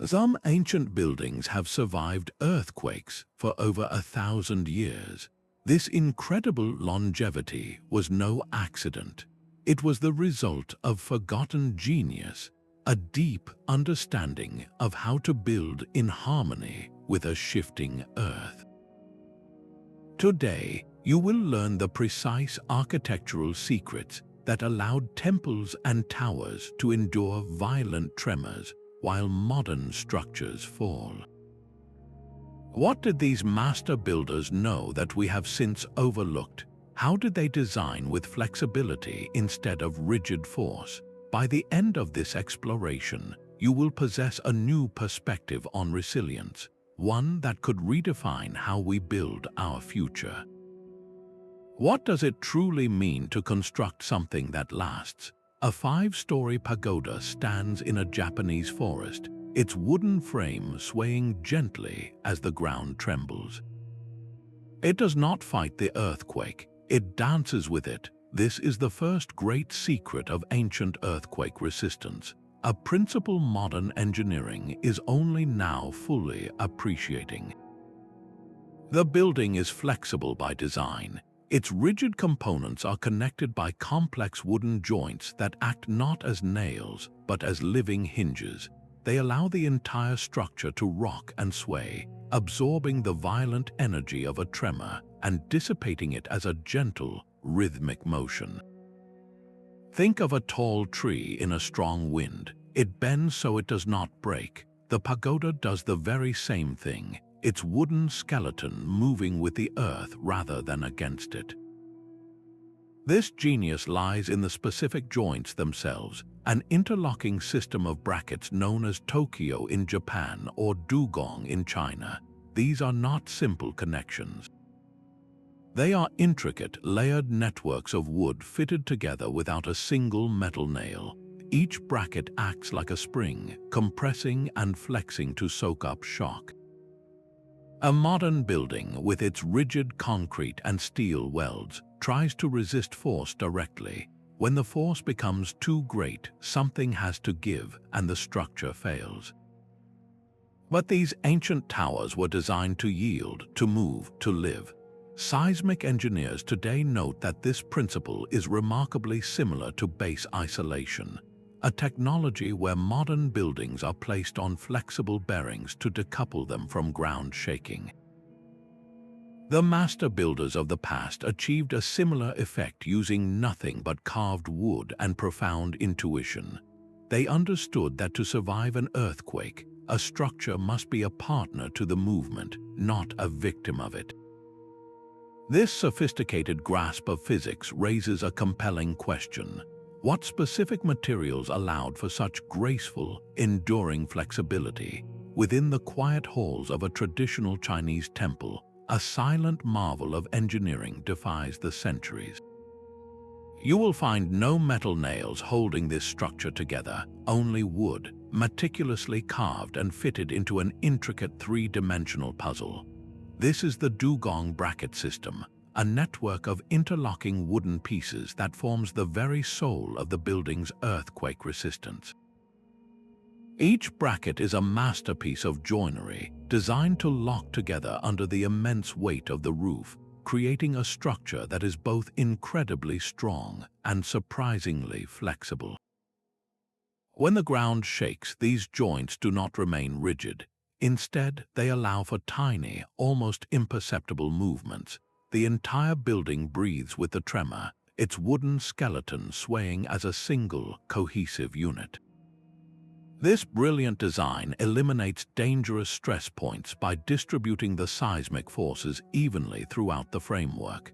Some ancient buildings have survived earthquakes for over 1,000 years. This incredible longevity was no accident. It was the result of forgotten genius, a deep understanding of how to build in harmony with a shifting earth. Today, you will learn the precise architectural secrets that allowed temples and towers to endure violent tremors while modern structures fall. What did these master builders know that we have since overlooked? How did they design with flexibility instead of rigid force? By the end of this exploration, you will possess a new perspective on resilience, one that could redefine how we build our future. What does it truly mean to construct something that lasts? A 5-story pagoda stands in a Japanese forest, its wooden frame swaying gently as the ground trembles. It does not fight the earthquake, it dances with it. This is the first great secret of ancient earthquake resistance, a principle modern engineering is only now fully appreciating. The building is flexible by design. Its rigid components are connected by complex wooden joints that act not as nails, but as living hinges. They allow the entire structure to rock and sway, absorbing the violent energy of a tremor and dissipating it as a gentle, rhythmic motion. Think of a tall tree in a strong wind. It bends so it does not break. The pagoda does the very same thing, its wooden skeleton moving with the earth rather than against it. This genius lies in the specific joints themselves, an interlocking system of brackets known as Tokyo in Japan or dugong in China. These are not simple connections. They are intricate, layered networks of wood fitted together without a single metal nail. Each bracket acts like a spring, compressing and flexing to soak up shock. A modern building, with its rigid concrete and steel welds, tries to resist force directly. When the force becomes too great, something has to give and the structure fails. But these ancient towers were designed to yield, to move, to live. Seismic engineers today note that this principle is remarkably similar to base isolation, a technology where modern buildings are placed on flexible bearings to decouple them from ground shaking. The master builders of the past achieved a similar effect using nothing but carved wood and profound intuition. They understood that to survive an earthquake, a structure must be a partner to the movement, not a victim of it. This sophisticated grasp of physics raises a compelling question. What specific materials allowed for such graceful, enduring flexibility? Within the quiet halls of a traditional Chinese temple, a silent marvel of engineering defies the centuries. You will find no metal nails holding this structure together, only wood, meticulously carved and fitted into an intricate three-dimensional puzzle. This is the dugong bracket system, a network of interlocking wooden pieces that forms the very soul of the building's earthquake resistance. Each bracket is a masterpiece of joinery, designed to lock together under the immense weight of the roof, creating a structure that is both incredibly strong and surprisingly flexible. When the ground shakes, these joints do not remain rigid. Instead, they allow for tiny, almost imperceptible movements. The entire building breathes with the tremor, its wooden skeleton swaying as a single, cohesive unit. This brilliant design eliminates dangerous stress points by distributing the seismic forces evenly throughout the framework.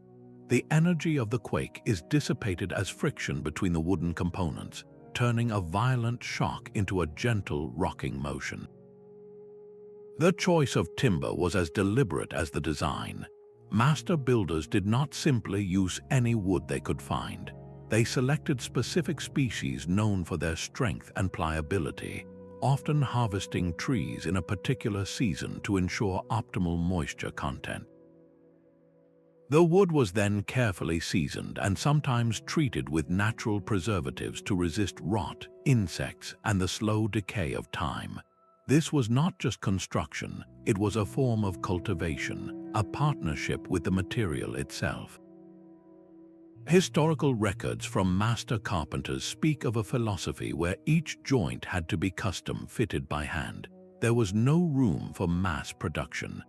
The energy of the quake is dissipated as friction between the wooden components, turning a violent shock into a gentle, rocking motion. The choice of timber was as deliberate as the design. Master builders did not simply use any wood they could find. They selected specific species known for their strength and pliability, often harvesting trees in a particular season to ensure optimal moisture content. The wood was then carefully seasoned and sometimes treated with natural preservatives to resist rot, insects, and the slow decay of time. This was not just construction, it was a form of cultivation, a partnership with the material itself. Historical records from master carpenters speak of a philosophy where each joint had to be custom fitted by hand. There was no room for mass production.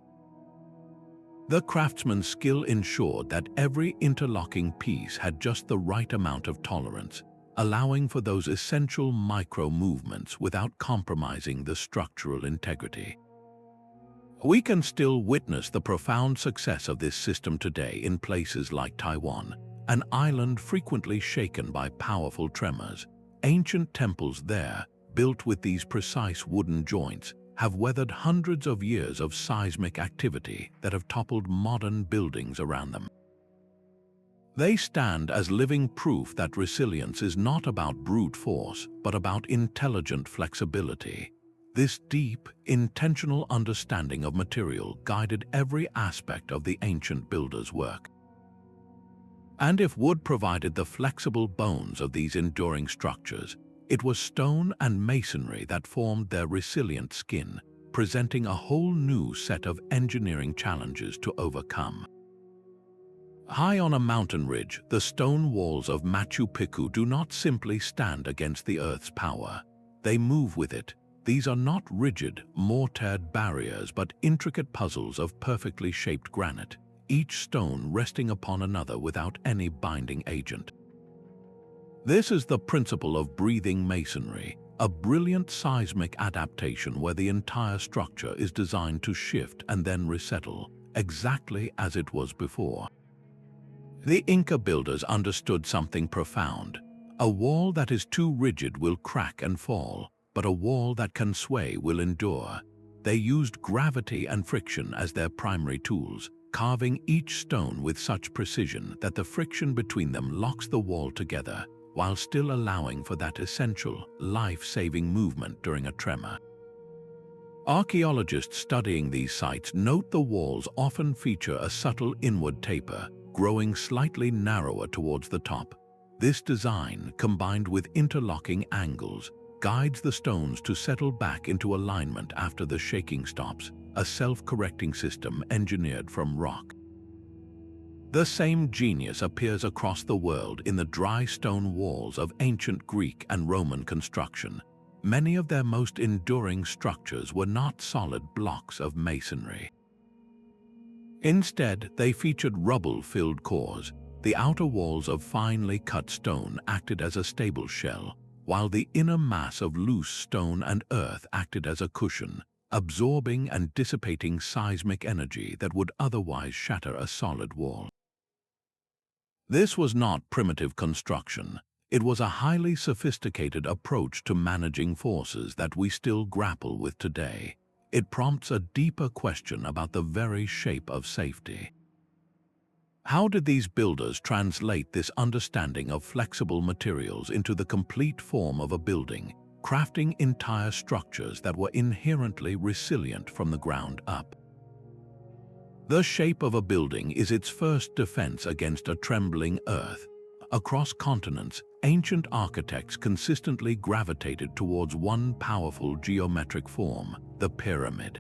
The craftsman's skill ensured that every interlocking piece had just the right amount of tolerance, allowing for those essential micro-movements without compromising the structural integrity. We can still witness the profound success of this system today in places like Taiwan, an island frequently shaken by powerful tremors. Ancient temples there, built with these precise wooden joints, have weathered hundreds of years of seismic activity that have toppled modern buildings around them. They stand as living proof that resilience is not about brute force, but about intelligent flexibility. This deep, intentional understanding of material guided every aspect of the ancient builders' work. And if wood provided the flexible bones of these enduring structures, it was stone and masonry that formed their resilient skin, presenting a whole new set of engineering challenges to overcome. High on a mountain ridge, the stone walls of Machu Picchu do not simply stand against the Earth's power. They move with it. These are not rigid, mortared barriers but intricate puzzles of perfectly shaped granite, each stone resting upon another without any binding agent. This is the principle of breathing masonry, a brilliant seismic adaptation where the entire structure is designed to shift and then resettle, exactly as it was before. The Inca builders understood something profound. A wall that is too rigid will crack and fall, but a wall that can sway will endure. They used gravity and friction as their primary tools, carving each stone with such precision that the friction between them locks the wall together, while still allowing for that essential, life-saving movement during a tremor. Archaeologists studying these sites note the walls often feature a subtle inward taper, growing slightly narrower towards the top. This design, combined with interlocking angles, guides the stones to settle back into alignment after the shaking stops, a self-correcting system engineered from rock. The same genius appears across the world in the dry stone walls of ancient Greek and Roman construction. Many of their most enduring structures were not solid blocks of masonry. Instead, they featured rubble-filled cores. The outer walls of finely cut stone acted as a stable shell, while the inner mass of loose stone and earth acted as a cushion, absorbing and dissipating seismic energy that would otherwise shatter a solid wall. This was not primitive construction. It was a highly sophisticated approach to managing forces that we still grapple with today. It prompts a deeper question about the very shape of safety. How did these builders translate this understanding of flexible materials into the complete form of a building, crafting entire structures that were inherently resilient from the ground up? The shape of a building is its first defense against a trembling earth. Across continents, ancient architects consistently gravitated towards one powerful geometric form, the pyramid.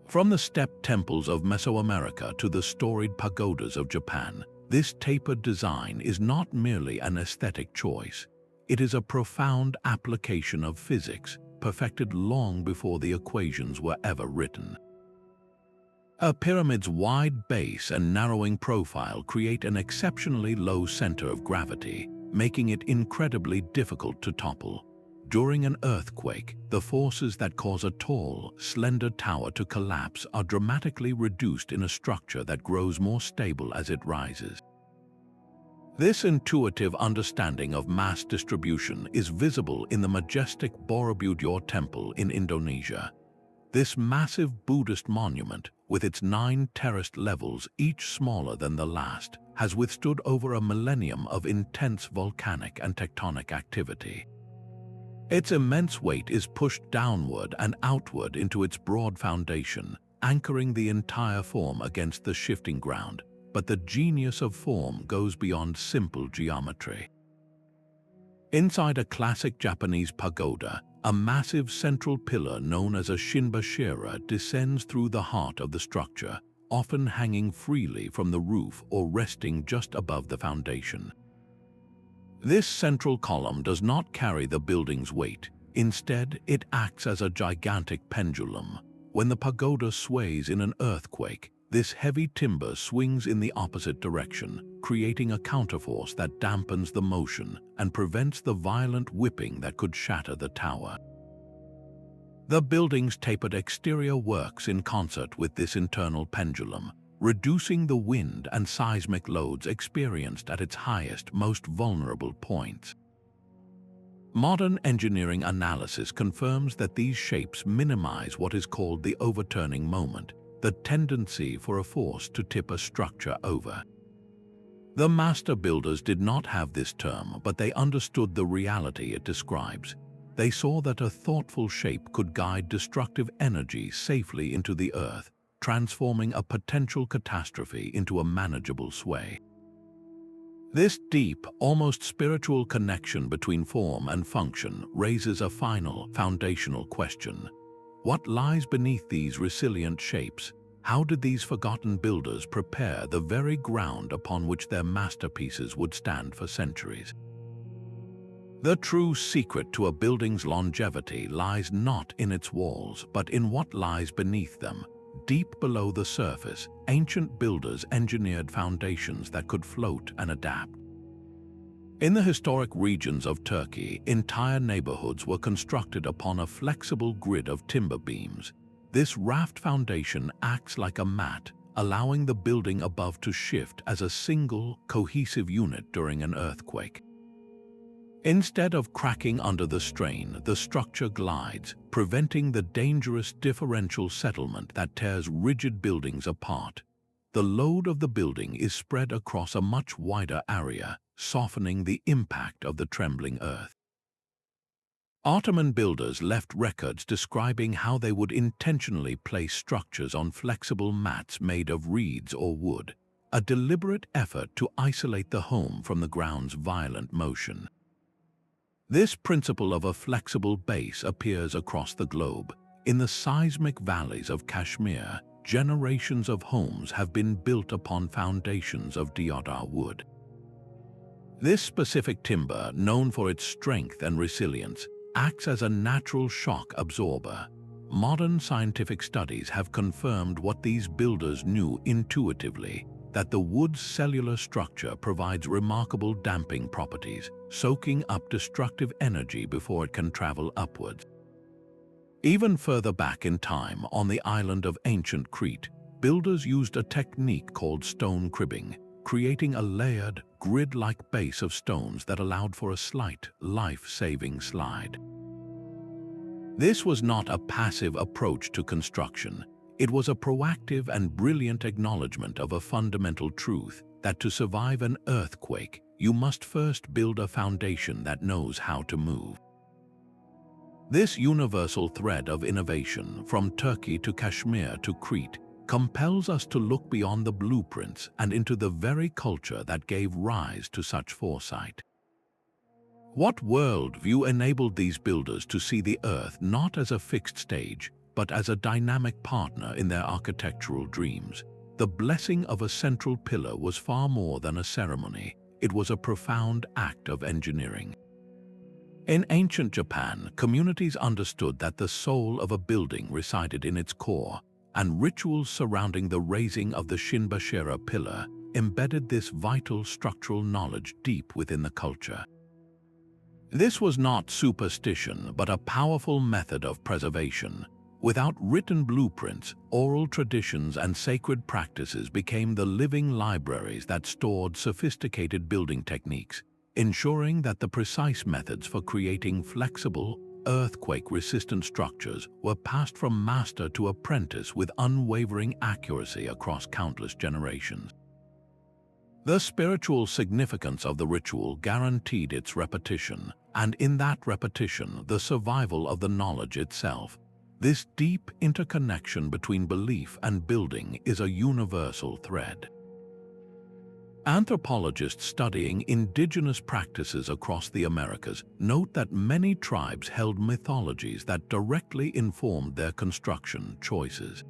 From the stepped temples of Mesoamerica to the storied pagodas of Japan, this tapered design is not merely an aesthetic choice. It is a profound application of physics, perfected long before the equations were ever written. A pyramid's wide base and narrowing profile create an exceptionally low center of gravity, making it incredibly difficult to topple. During an earthquake, the forces that cause a tall, slender tower to collapse are dramatically reduced in a structure that grows more stable as it rises. This intuitive understanding of mass distribution is visible in the majestic Borobudur Temple in Indonesia. This massive Buddhist monument, with its 9 terraced levels, each smaller than the last, has withstood over a millennium of intense volcanic and tectonic activity. Its immense weight is pushed downward and outward into its broad foundation, anchoring the entire form against the shifting ground. But the genius of form goes beyond simple geometry. Inside a classic Japanese pagoda, a massive central pillar known as a Shinbashira descends through the heart of the structure, often hanging freely from the roof or resting just above the foundation. This central column does not carry the building's weight. Instead, it acts as a gigantic pendulum. When the pagoda sways in an earthquake, this heavy timber swings in the opposite direction, creating a counterforce that dampens the motion and prevents the violent whipping that could shatter the tower. The building's tapered exterior works in concert with this internal pendulum, reducing the wind and seismic loads experienced at its highest, most vulnerable points. Modern engineering analysis confirms that these shapes minimize what is called the overturning moment, the tendency for a force to tip a structure over. The master builders did not have this term, but they understood the reality it describes. They saw that a thoughtful shape could guide destructive energy safely into the earth, transforming a potential catastrophe into a manageable sway. This deep, almost spiritual connection between form and function raises a final, foundational question. What lies beneath these resilient shapes? How did these forgotten builders prepare the very ground upon which their masterpieces would stand for centuries? The true secret to a building's longevity lies not in its walls, but in what lies beneath them. Deep below the surface, ancient builders engineered foundations that could float and adapt. In the historic regions of Turkey, entire neighborhoods were constructed upon a flexible grid of timber beams. This raft foundation acts like a mat, allowing the building above to shift as a single, cohesive unit during an earthquake. Instead of cracking under the strain, the structure glides, preventing the dangerous differential settlement that tears rigid buildings apart. The load of the building is spread across a much wider area, softening the impact of the trembling earth. Ottoman builders left records describing how they would intentionally place structures on flexible mats made of reeds or wood, a deliberate effort to isolate the home from the ground's violent motion. This principle of a flexible base appears across the globe. In the seismic valleys of Kashmir, generations of homes have been built upon foundations of deodar wood. This specific timber, known for its strength and resilience, acts as a natural shock absorber. Modern scientific studies have confirmed what these builders knew intuitively, that the wood's cellular structure provides remarkable damping properties, soaking up destructive energy before it can travel upwards. Even further back in time, on the island of ancient Crete, builders used a technique called stone cribbing, creating a layered, grid-like base of stones that allowed for a slight, life-saving slide. This was not a passive approach to construction. It was a proactive and brilliant acknowledgement of a fundamental truth that to survive an earthquake, you must first build a foundation that knows how to move. This universal thread of innovation, from Turkey to Kashmir to Crete, compels us to look beyond the blueprints and into the very culture that gave rise to such foresight. What worldview enabled these builders to see the earth not as a fixed stage, but as a dynamic partner in their architectural dreams? The blessing of a central pillar was far more than a ceremony. It was a profound act of engineering. In ancient Japan, communities understood that the soul of a building resided in its core, and rituals surrounding the raising of the Shinbashira pillar embedded this vital structural knowledge deep within the culture. This was not superstition, but a powerful method of preservation. Without written blueprints, oral traditions and sacred practices became the living libraries that stored sophisticated building techniques, ensuring that the precise methods for creating flexible, earthquake-resistant structures were passed from master to apprentice with unwavering accuracy across countless generations. The spiritual significance of the ritual guaranteed its repetition, and in that repetition, the survival of the knowledge itself. This deep interconnection between belief and building is a universal thread. Anthropologists studying indigenous practices across the Americas note that many tribes held mythologies that directly informed their construction choices.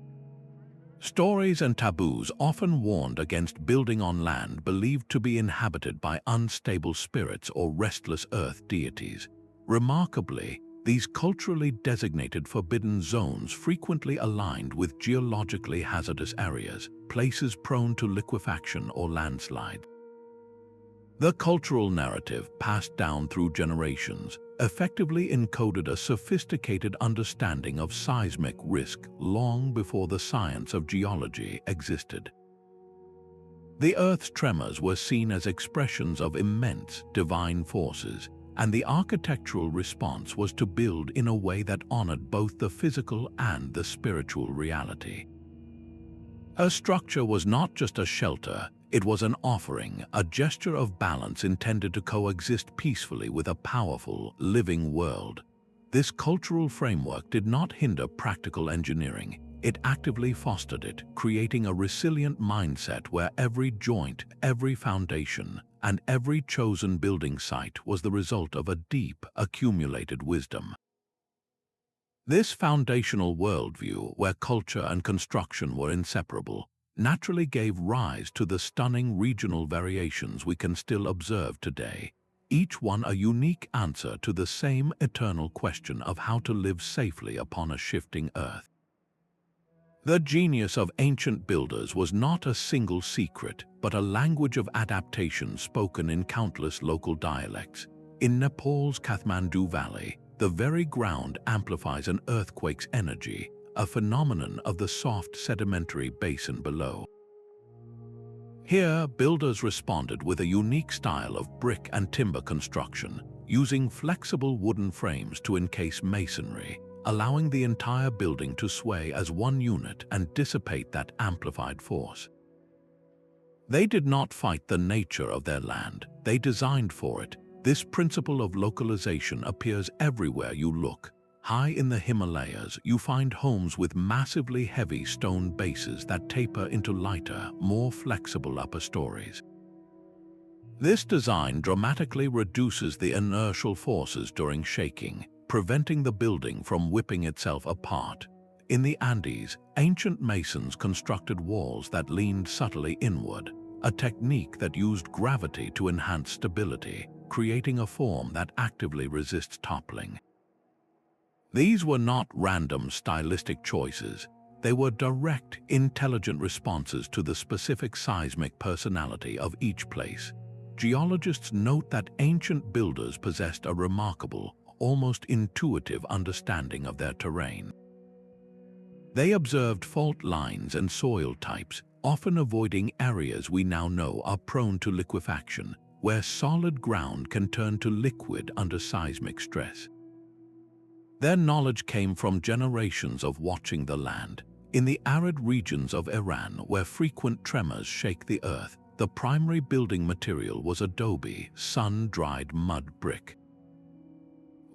Stories and taboos often warned against building on land believed to be inhabited by unstable spirits or restless earth deities. Remarkably, these culturally designated forbidden zones frequently aligned with geologically hazardous areas, places prone to liquefaction or landslide. The cultural narrative, passed down through generations, effectively encoded a sophisticated understanding of seismic risk long before the science of geology existed. The Earth's tremors were seen as expressions of immense divine forces, and the architectural response was to build in a way that honored both the physical and the spiritual reality. A structure was not just a shelter, it was an offering, a gesture of balance intended to coexist peacefully with a powerful, living world. This cultural framework did not hinder practical engineering, it actively fostered it, creating a resilient mindset where every joint, every foundation, and every chosen building site was the result of a deep, accumulated wisdom. This foundational worldview, where culture and construction were inseparable, naturally gave rise to the stunning regional variations we can still observe today, each one a unique answer to the same eternal question of how to live safely upon a shifting earth. The genius of ancient builders was not a single secret, but a language of adaptation spoken in countless local dialects. In Nepal's Kathmandu Valley, the very ground amplifies an earthquake's energy, a phenomenon of the soft sedimentary basin below. Here, builders responded with a unique style of brick and timber construction, using flexible wooden frames to encase masonry, allowing the entire building to sway as one unit and dissipate that amplified force. They did not fight the nature of their land, they designed for it. This principle of localization appears everywhere you look. High in the Himalayas, you find homes with massively heavy stone bases that taper into lighter, more flexible upper stories. This design dramatically reduces the inertial forces during shaking, preventing the building from whipping itself apart. In the Andes, ancient masons constructed walls that leaned subtly inward, a technique that used gravity to enhance stability, creating a form that actively resists toppling. These were not random stylistic choices. They were direct, intelligent responses to the specific seismic personality of each place. Geologists note that ancient builders possessed a remarkable, almost intuitive understanding of their terrain. They observed fault lines and soil types, often avoiding areas we now know are prone to liquefaction, where solid ground can turn to liquid under seismic stress. Their knowledge came from generations of watching the land. In the arid regions of Iran, where frequent tremors shake the earth, the primary building material was adobe, sun-dried mud brick.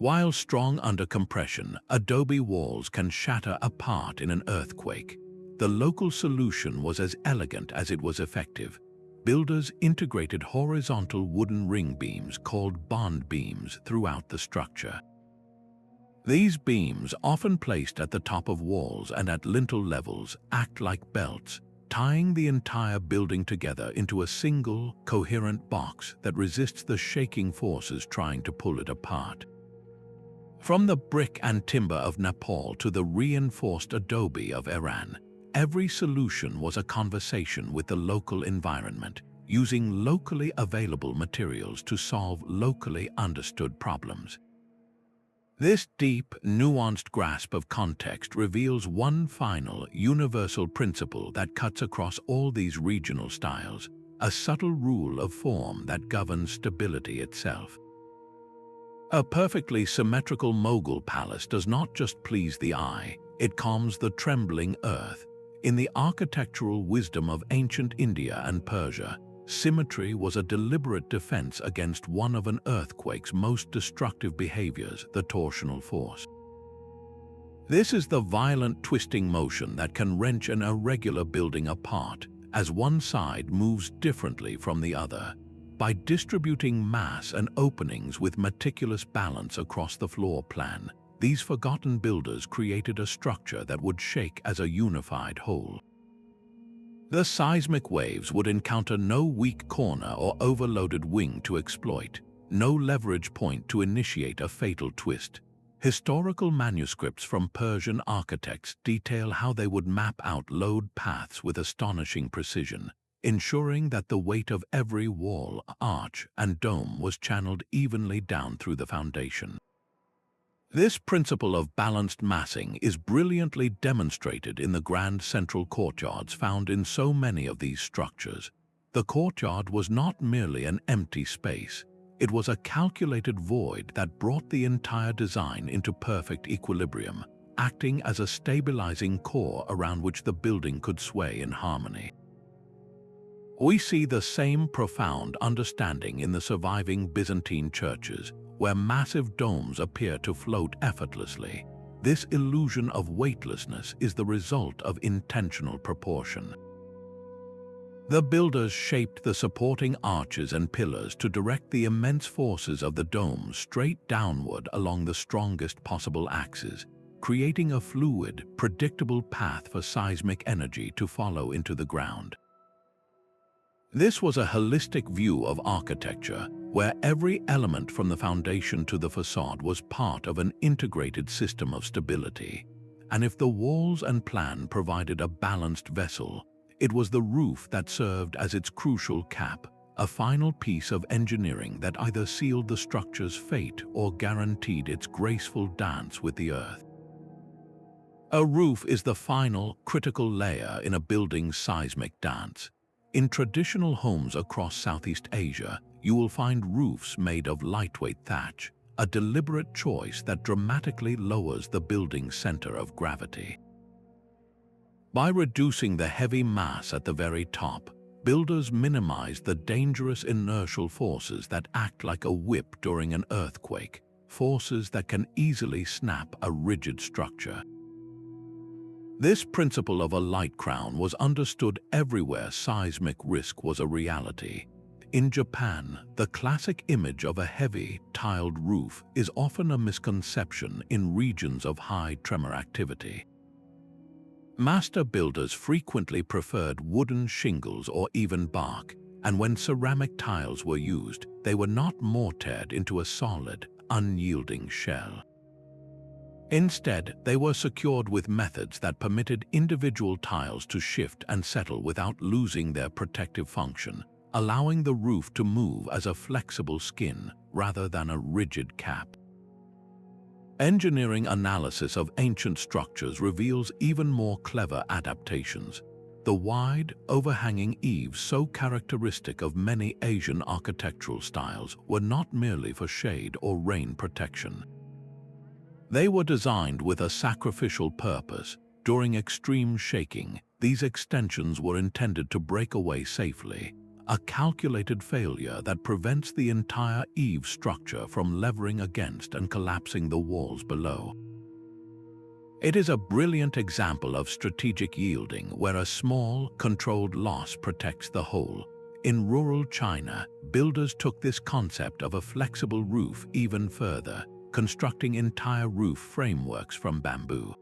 While strong under compression, adobe walls can shatter apart in an earthquake. The local solution was as elegant as it was effective. Builders integrated horizontal wooden ring beams called bond beams throughout the structure. These beams, often placed at the top of walls and at lintel levels, act like belts, tying the entire building together into a single, coherent box that resists the shaking forces trying to pull it apart. From the brick and timber of Nepal to the reinforced adobe of Iran, every solution was a conversation with the local environment, using locally available materials to solve locally understood problems. This deep, nuanced grasp of context reveals one final, universal principle that cuts across all these regional styles, a subtle rule of form that governs stability itself. A perfectly symmetrical Mughal palace does not just please the eye, it calms the trembling earth. In the architectural wisdom of ancient India and Persia, symmetry was a deliberate defense against one of an earthquake's most destructive behaviors, the torsional force. This is the violent twisting motion that can wrench an irregular building apart, as one side moves differently from the other. By distributing mass and openings with meticulous balance across the floor plan, these forgotten builders created a structure that would shake as a unified whole. The seismic waves would encounter no weak corner or overloaded wing to exploit, no leverage point to initiate a fatal twist. Historical manuscripts from Persian architects detail how they would map out load paths with astonishing precision, ensuring that the weight of every wall, arch, and dome was channeled evenly down through the foundation. This principle of balanced massing is brilliantly demonstrated in the grand central courtyards found in so many of these structures. The courtyard was not merely an empty space. It was a calculated void that brought the entire design into perfect equilibrium, acting as a stabilizing core around which the building could sway in harmony. We see the same profound understanding in the surviving Byzantine churches, where massive domes appear to float effortlessly. This illusion of weightlessness is the result of intentional proportion. The builders shaped the supporting arches and pillars to direct the immense forces of the dome straight downward along the strongest possible axes, creating a fluid, predictable path for seismic energy to follow into the ground. This was a holistic view of architecture, where every element from the foundation to the facade was part of an integrated system of stability. And if the walls and plan provided a balanced vessel, it was the roof that served as its crucial cap, a final piece of engineering that either sealed the structure's fate or guaranteed its graceful dance with the earth. A roof is the final, critical layer in a building's seismic dance. In traditional homes across Southeast Asia, you will find roofs made of lightweight thatch, a deliberate choice that dramatically lowers the building's center of gravity. By reducing the heavy mass at the very top, builders minimize the dangerous inertial forces that act like a whip during an earthquake, forces that can easily snap a rigid structure. This principle of a light crown was understood everywhere seismic risk was a reality. In Japan, the classic image of a heavy, tiled roof is often a misconception in regions of high tremor activity. Master builders frequently preferred wooden shingles or even bark, and when ceramic tiles were used, they were not mortared into a solid, unyielding shell. Instead, they were secured with methods that permitted individual tiles to shift and settle without losing their protective function, allowing the roof to move as a flexible skin rather than a rigid cap. Engineering analysis of ancient structures reveals even more clever adaptations. The wide, overhanging eaves so characteristic of many Asian architectural styles were not merely for shade or rain protection. They were designed with a sacrificial purpose. During extreme shaking, these extensions were intended to break away safely, a calculated failure that prevents the entire eave structure from levering against and collapsing the walls below. It is a brilliant example of strategic yielding where a small, controlled loss protects the whole. In rural China, builders took this concept of a flexible roof even further, constructing entire roof frameworks from bamboo.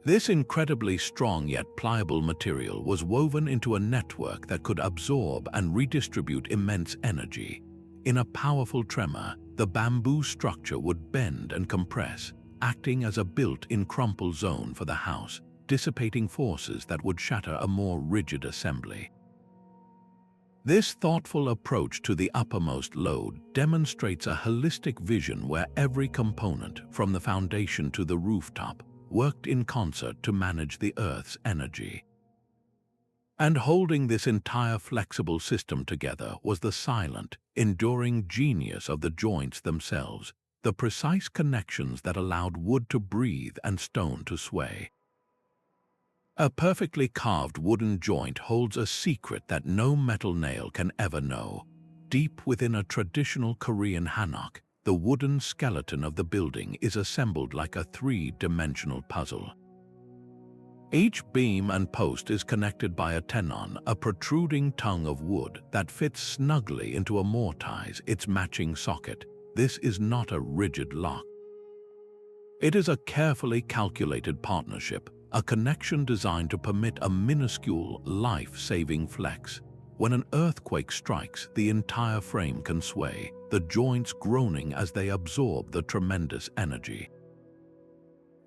This incredibly strong yet pliable material was woven into a network that could absorb and redistribute immense energy. In a powerful tremor, the bamboo structure would bend and compress, acting as a built-in crumple zone for the house, dissipating forces that would shatter a more rigid assembly. This thoughtful approach to the uppermost load demonstrates a holistic vision where every component, from the foundation to the rooftop, worked in concert to manage the Earth's energy. And holding this entire flexible system together was the silent, enduring genius of the joints themselves, the precise connections that allowed wood to breathe and stone to sway. A perfectly carved wooden joint holds a secret that no metal nail can ever know. Deep within a traditional Korean hanok, the wooden skeleton of the building is assembled like a three-dimensional puzzle. Each beam and post is connected by a tenon, a protruding tongue of wood that fits snugly into a mortise, its matching socket. This is not a rigid lock. It is a carefully calculated partnership, a connection designed to permit a minuscule, life-saving flex. When an earthquake strikes, the entire frame can sway, the joints groaning as they absorb the tremendous energy.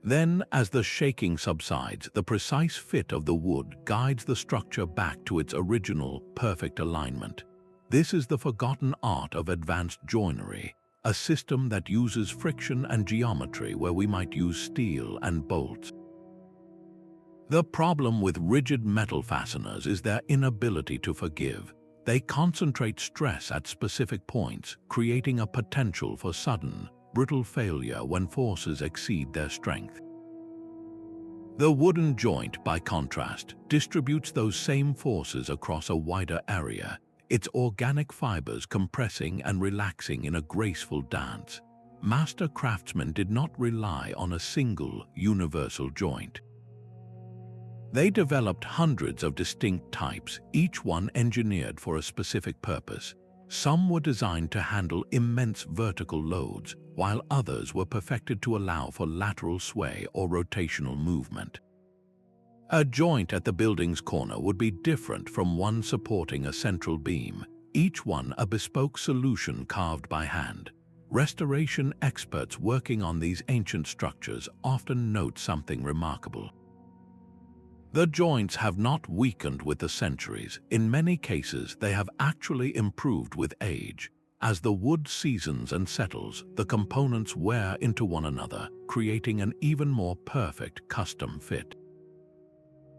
Then, as the shaking subsides, the precise fit of the wood guides the structure back to its original, perfect alignment. This is the forgotten art of advanced joinery, a system that uses friction and geometry where we might use steel and bolts. The problem with rigid metal fasteners is their inability to forgive. They concentrate stress at specific points, creating a potential for sudden, brittle failure when forces exceed their strength. The wooden joint, by contrast, distributes those same forces across a wider area, its organic fibers compressing and relaxing in a graceful dance. Master craftsmen did not rely on a single, universal joint. They developed hundreds of distinct types, each one engineered for a specific purpose. Some were designed to handle immense vertical loads, while others were perfected to allow for lateral sway or rotational movement. A joint at the building's corner would be different from one supporting a central beam, each one a bespoke solution carved by hand. Restoration experts working on these ancient structures often note something remarkable. The joints have not weakened with the centuries. In many cases, they have actually improved with age. As the wood seasons and settles, the components wear into one another, creating an even more perfect custom fit.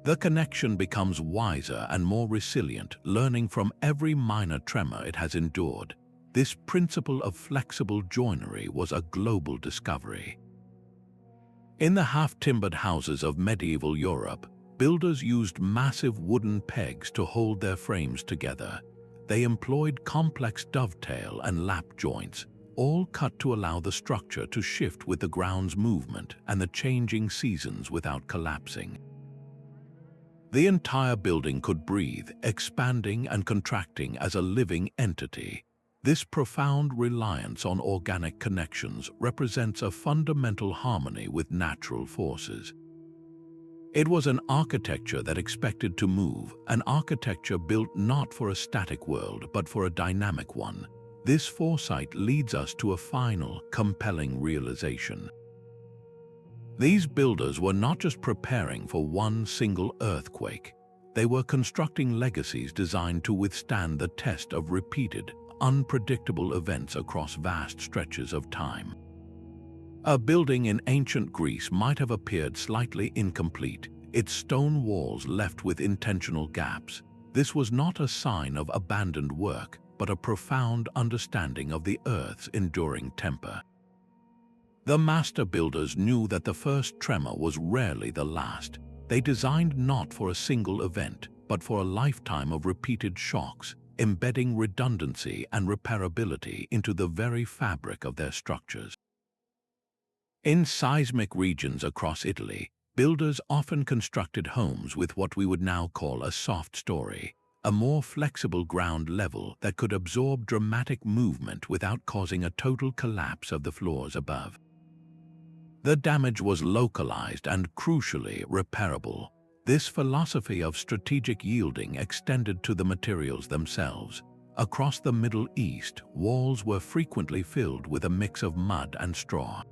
The connection becomes wiser and more resilient, learning from every minor tremor it has endured. This principle of flexible joinery was a global discovery. In the half-timbered houses of medieval Europe, builders used massive wooden pegs to hold their frames together. They employed complex dovetail and lap joints, all cut to allow the structure to shift with the ground's movement and the changing seasons without collapsing. The entire building could breathe, expanding and contracting as a living entity. This profound reliance on organic connections represents a fundamental harmony with natural forces. It was an architecture that expected to move, an architecture built not for a static world but for a dynamic one. This foresight leads us to a final, compelling realization. These builders were not just preparing for one single earthquake. They were constructing legacies designed to withstand the test of repeated, unpredictable events across vast stretches of time. A building in ancient Greece might have appeared slightly incomplete, its stone walls left with intentional gaps. This was not a sign of abandoned work, but a profound understanding of the Earth's enduring temper. The master builders knew that the first tremor was rarely the last. They designed not for a single event, but for a lifetime of repeated shocks, embedding redundancy and repairability into the very fabric of their structures. In seismic regions across Italy, builders often constructed homes with what we would now call a soft story, a more flexible ground level that could absorb dramatic movement without causing a total collapse of the floors above. The damage was localized and, crucially, repairable. This philosophy of strategic yielding extended to the materials themselves. Across the Middle East, walls were frequently filled with a mix of mud and straw.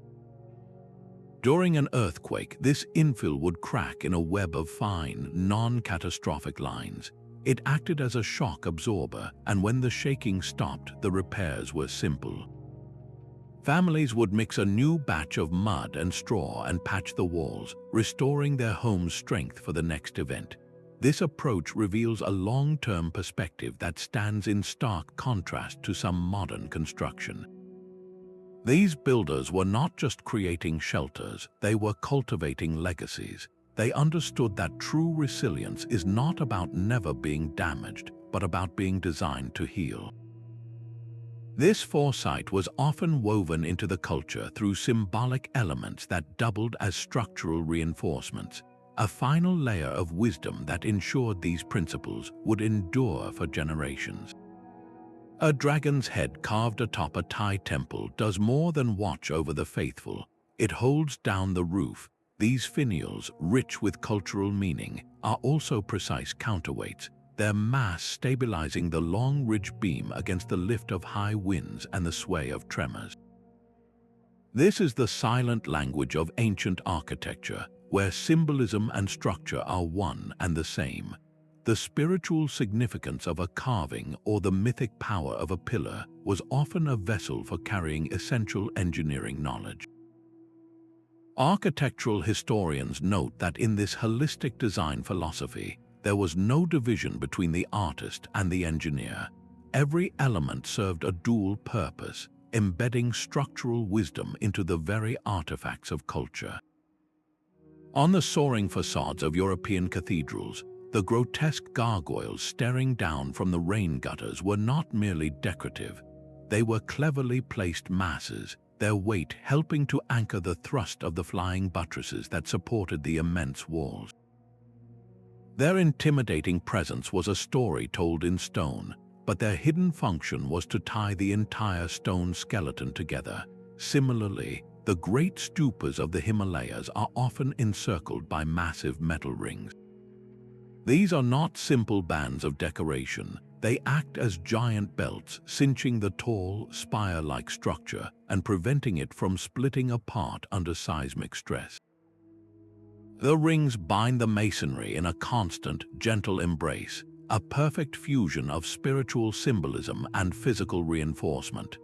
During an earthquake, this infill would crack in a web of fine, non-catastrophic lines. It acted as a shock absorber, and when the shaking stopped, the repairs were simple. Families would mix a new batch of mud and straw and patch the walls, restoring their home's strength for the next event. This approach reveals a long-term perspective that stands in stark contrast to some modern construction. These builders were not just creating shelters, they were cultivating legacies. They understood that true resilience is not about never being damaged, but about being designed to heal. This foresight was often woven into the culture through symbolic elements that doubled as structural reinforcements. a final layer of wisdom that ensured these principles would endure for generations. A dragon's head carved atop a Thai temple does more than watch over the faithful. It holds down the roof. These finials, rich with cultural meaning, are also precise counterweights, their mass stabilizing the long ridge beam against the lift of high winds and the sway of tremors. This is the silent language of ancient architecture, where symbolism and structure are one and the same. The spiritual significance of a carving or the mythic power of a pillar was often a vessel for carrying essential engineering knowledge. Architectural historians note that in this holistic design philosophy, there was no division between the artist and the engineer. Every element served a dual purpose, embedding structural wisdom into the very artifacts of culture. On the soaring facades of European cathedrals, the grotesque gargoyles staring down from the rain gutters were not merely decorative. They were cleverly placed masses, their weight helping to anchor the thrust of the flying buttresses that supported the immense walls. Their intimidating presence was a story told in stone, but their hidden function was to tie the entire stone skeleton together. Similarly, the great stupas of the Himalayas are often encircled by massive metal rings. These are not simple bands of decoration. They act as giant belts, cinching the tall, spire-like structure and preventing it from splitting apart under seismic stress. The rings bind the masonry in a constant, gentle embrace, a perfect fusion of spiritual symbolism and physical reinforcement.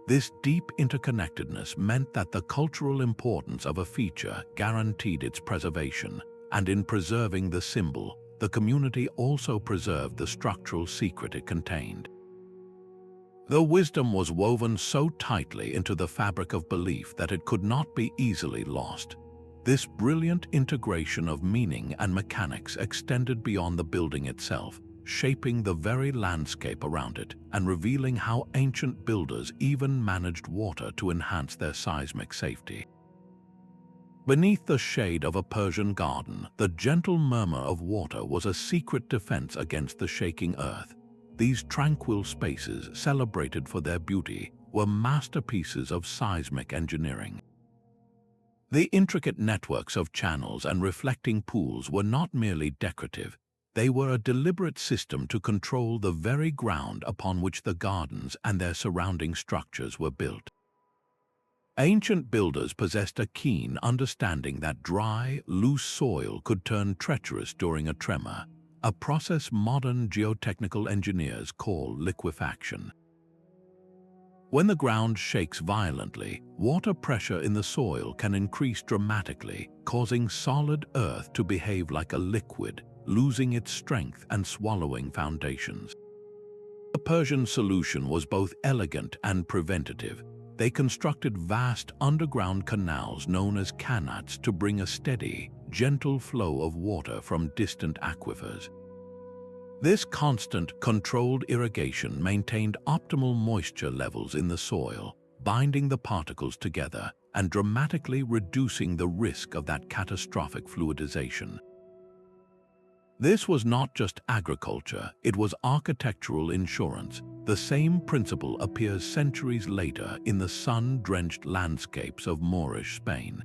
This deep interconnectedness meant that the cultural importance of a feature guaranteed its preservation, and in preserving the symbol, the community also preserved the structural secret it contained. The wisdom was woven so tightly into the fabric of belief that it could not be easily lost. This brilliant integration of meaning and mechanics extended beyond the building itself, shaping the very landscape around it and revealing how ancient builders even managed water to enhance their seismic safety. Beneath the shade of a Persian garden, the gentle murmur of water was a secret defense against the shaking earth. These tranquil spaces, celebrated for their beauty, were masterpieces of seismic engineering. The intricate networks of channels and reflecting pools were not merely decorative. They were a deliberate system to control the very ground upon which the gardens and their surrounding structures were built. Ancient builders possessed a keen understanding that dry, loose soil could turn treacherous during a tremor, a process modern geotechnical engineers call liquefaction. When the ground shakes violently, water pressure in the soil can increase dramatically, causing solid earth to behave like a liquid, losing its strength and swallowing foundations. The Persian solution was both elegant and preventative. They constructed vast underground canals known as qanats to bring a steady, gentle flow of water from distant aquifers. This constant, controlled irrigation maintained optimal moisture levels in the soil, binding the particles together and dramatically reducing the risk of that catastrophic fluidization. This was not just agriculture, it was architectural insurance. The same principle appears centuries later in the sun-drenched landscapes of Moorish Spain.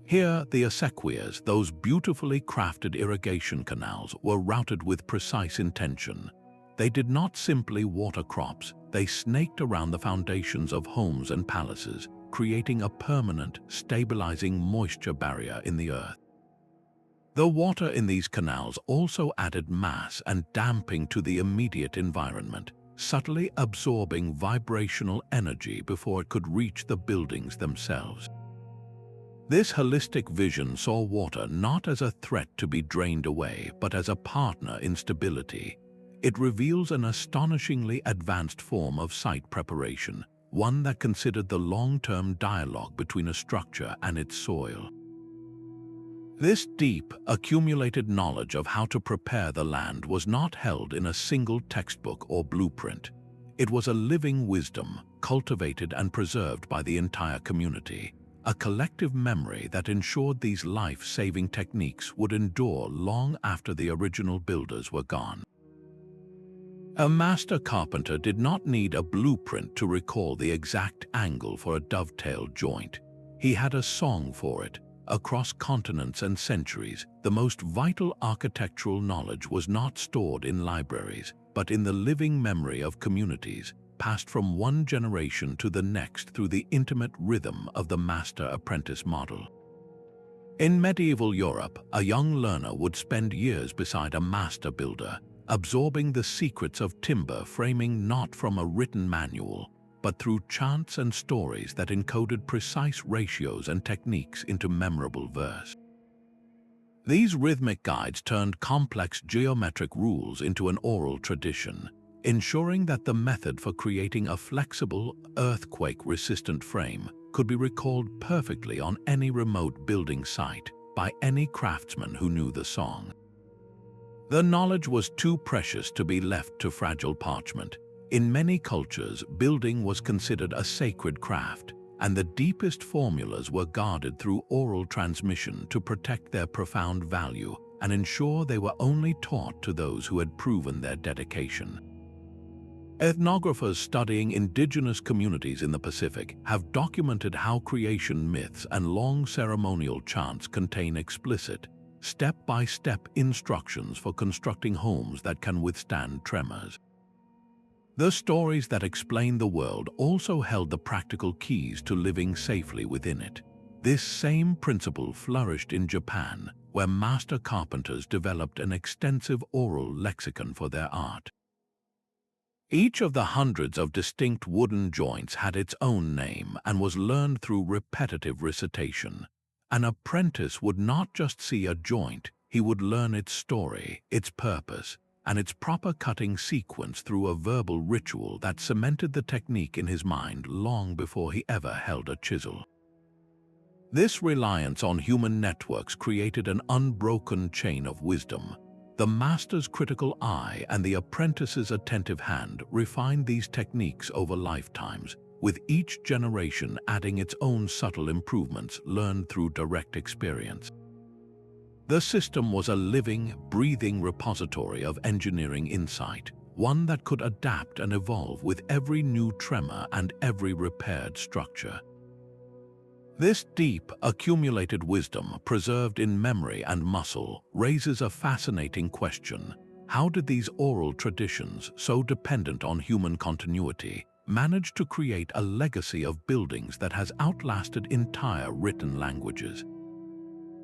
Here, the acequias, those beautifully crafted irrigation canals, were routed with precise intention. They did not simply water crops, they snaked around the foundations of homes and palaces, creating a permanent, stabilizing moisture barrier in the earth. The water in these canals also added mass and damping to the immediate environment, subtly absorbing vibrational energy before it could reach the buildings themselves. This holistic vision saw water not as a threat to be drained away, but as a partner in stability. It reveals an astonishingly advanced form of site preparation, one that considered the long-term dialogue between a structure and its soil. This deep, accumulated knowledge of how to prepare the land was not held in a single textbook or blueprint. It was a living wisdom, cultivated and preserved by the entire community, a collective memory that ensured these life-saving techniques would endure long after the original builders were gone. A master carpenter did not need a blueprint to recall the exact angle for a dovetail joint. He had a song for it. Across continents and centuries, the most vital architectural knowledge was not stored in libraries, but in the living memory of communities, passed from one generation to the next through the intimate rhythm of the Master-Apprentice model. In medieval Europe, a young learner would spend years beside a master builder, absorbing the secrets of timber framing not from a written manual, but through chants and stories that encoded precise ratios and techniques into memorable verse. These rhythmic guides turned complex geometric rules into an oral tradition, ensuring that the method for creating a flexible, earthquake-resistant frame could be recalled perfectly on any remote building site by any craftsman who knew the song. The knowledge was too precious to be left to fragile parchment. In many cultures, building was considered a sacred craft, and the deepest formulas were guarded through oral transmission to protect their profound value and ensure they were only taught to those who had proven their dedication. Ethnographers studying indigenous communities in the Pacific have documented how creation myths and long ceremonial chants contain explicit, step-by-step instructions for constructing homes that can withstand tremors. The stories that explain the world also held the practical keys to living safely within it. This same principle flourished in Japan, where master carpenters developed an extensive oral lexicon for their art. Each of the hundreds of distinct wooden joints had its own name and was learned through repetitive recitation. An apprentice would not just see a joint, he would learn its story, its purpose, and its proper cutting sequence through a verbal ritual that cemented the technique in his mind long before he ever held a chisel. This reliance on human networks created an unbroken chain of wisdom. The master's critical eye and the apprentice's attentive hand refined these techniques over lifetimes, with each generation adding its own subtle improvements learned through direct experience. The system was a living, breathing repository of engineering insight, one that could adapt and evolve with every new tremor and every repaired structure. This deep, accumulated wisdom, preserved in memory and muscle, raises a fascinating question. How did these oral traditions, so dependent on human continuity, manage to create a legacy of buildings that has outlasted entire written languages?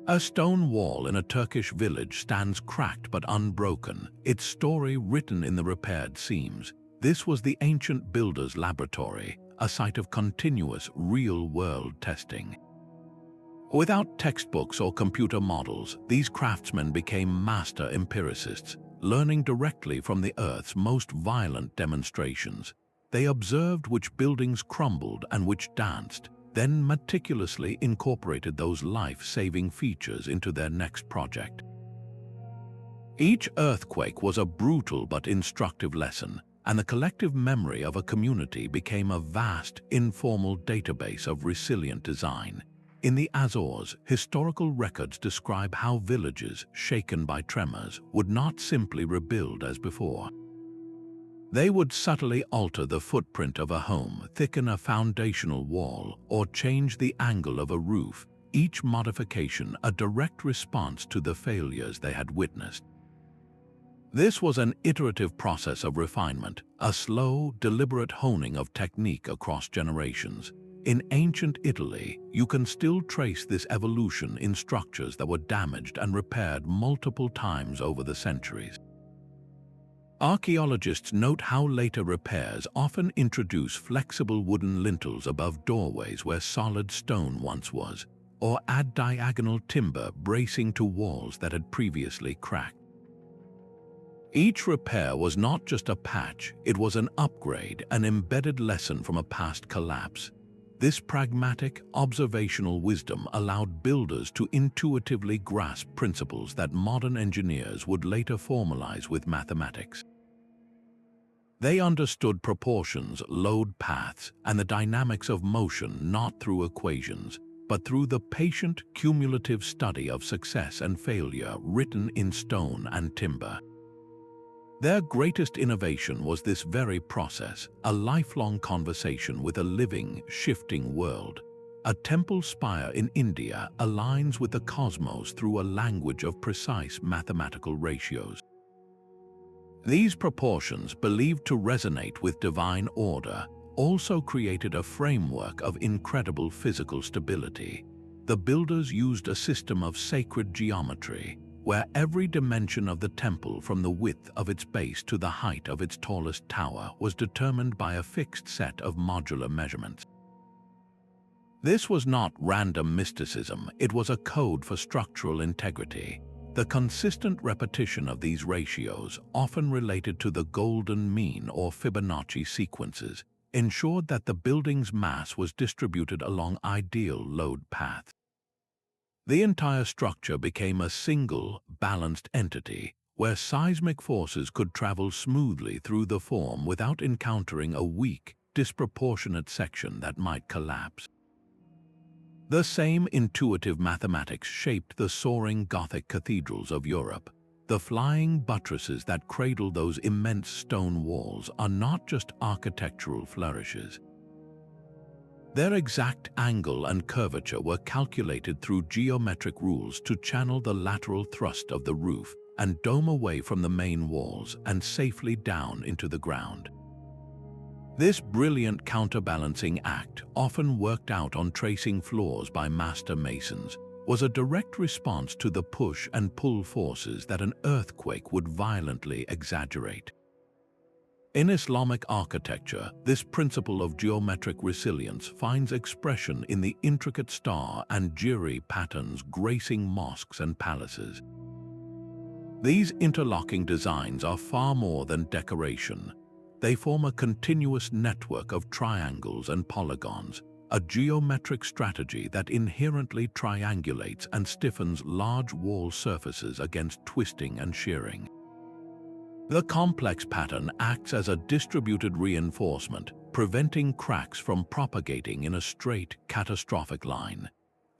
A stone wall in a Turkish village stands cracked but unbroken, its story written in the repaired seams. This was the ancient builder's laboratory, a site of continuous, real-world testing. Without textbooks or computer models, these craftsmen became master empiricists, learning directly from the Earth's most violent demonstrations. They observed which buildings crumbled and which danced, then meticulously incorporated those life-saving features into their next project. Each earthquake was a brutal but instructive lesson, and the collective memory of a community became a vast, informal database of resilient design. In the Azores, historical records describe how villages, shaken by tremors, would not simply rebuild as before. They would subtly alter the footprint of a home, thicken a foundational wall, or change the angle of a roof, each modification a direct response to the failures they had witnessed. This was an iterative process of refinement, a slow, deliberate honing of technique across generations. In ancient Italy, you can still trace this evolution in structures that were damaged and repaired multiple times over the centuries. Archaeologists note how later repairs often introduce flexible wooden lintels above doorways where solid stone once was, or add diagonal timber bracing to walls that had previously cracked. Each repair was not just a patch, it was an upgrade, an embedded lesson from a past collapse. This pragmatic, observational wisdom allowed builders to intuitively grasp principles that modern engineers would later formalize with mathematics. They understood proportions, load paths, and the dynamics of motion not through equations, but through the patient, cumulative study of success and failure written in stone and timber. Their greatest innovation was this very process, a lifelong conversation with a living, shifting world. A temple spire in India aligns with the cosmos through a language of precise mathematical ratios. These proportions, believed to resonate with divine order, also created a framework of incredible physical stability. The builders used a system of sacred geometry, where every dimension of the temple, from the width of its base to the height of its tallest tower, was determined by a fixed set of modular measurements. This was not random mysticism, it was a code for structural integrity. The consistent repetition of these ratios, often related to the golden mean or Fibonacci sequences, ensured that the building's mass was distributed along ideal load paths. The entire structure became a single, balanced entity, where seismic forces could travel smoothly through the form without encountering a weak, disproportionate section that might collapse. The same intuitive mathematics shaped the soaring Gothic cathedrals of Europe. The flying buttresses that cradle those immense stone walls are not just architectural flourishes. Their exact angle and curvature were calculated through geometric rules to channel the lateral thrust of the roof and dome away from the main walls and safely down into the ground. This brilliant counterbalancing act, often worked out on tracing floors by master masons, was a direct response to the push and pull forces that an earthquake would violently exaggerate. In Islamic architecture, this principle of geometric resilience finds expression in the intricate star and Joinery patterns gracing mosques and palaces. These interlocking designs are far more than decoration. They form a continuous network of triangles and polygons, a geometric strategy that inherently triangulates and stiffens large wall surfaces against twisting and shearing. The complex pattern acts as a distributed reinforcement, preventing cracks from propagating in a straight, catastrophic line.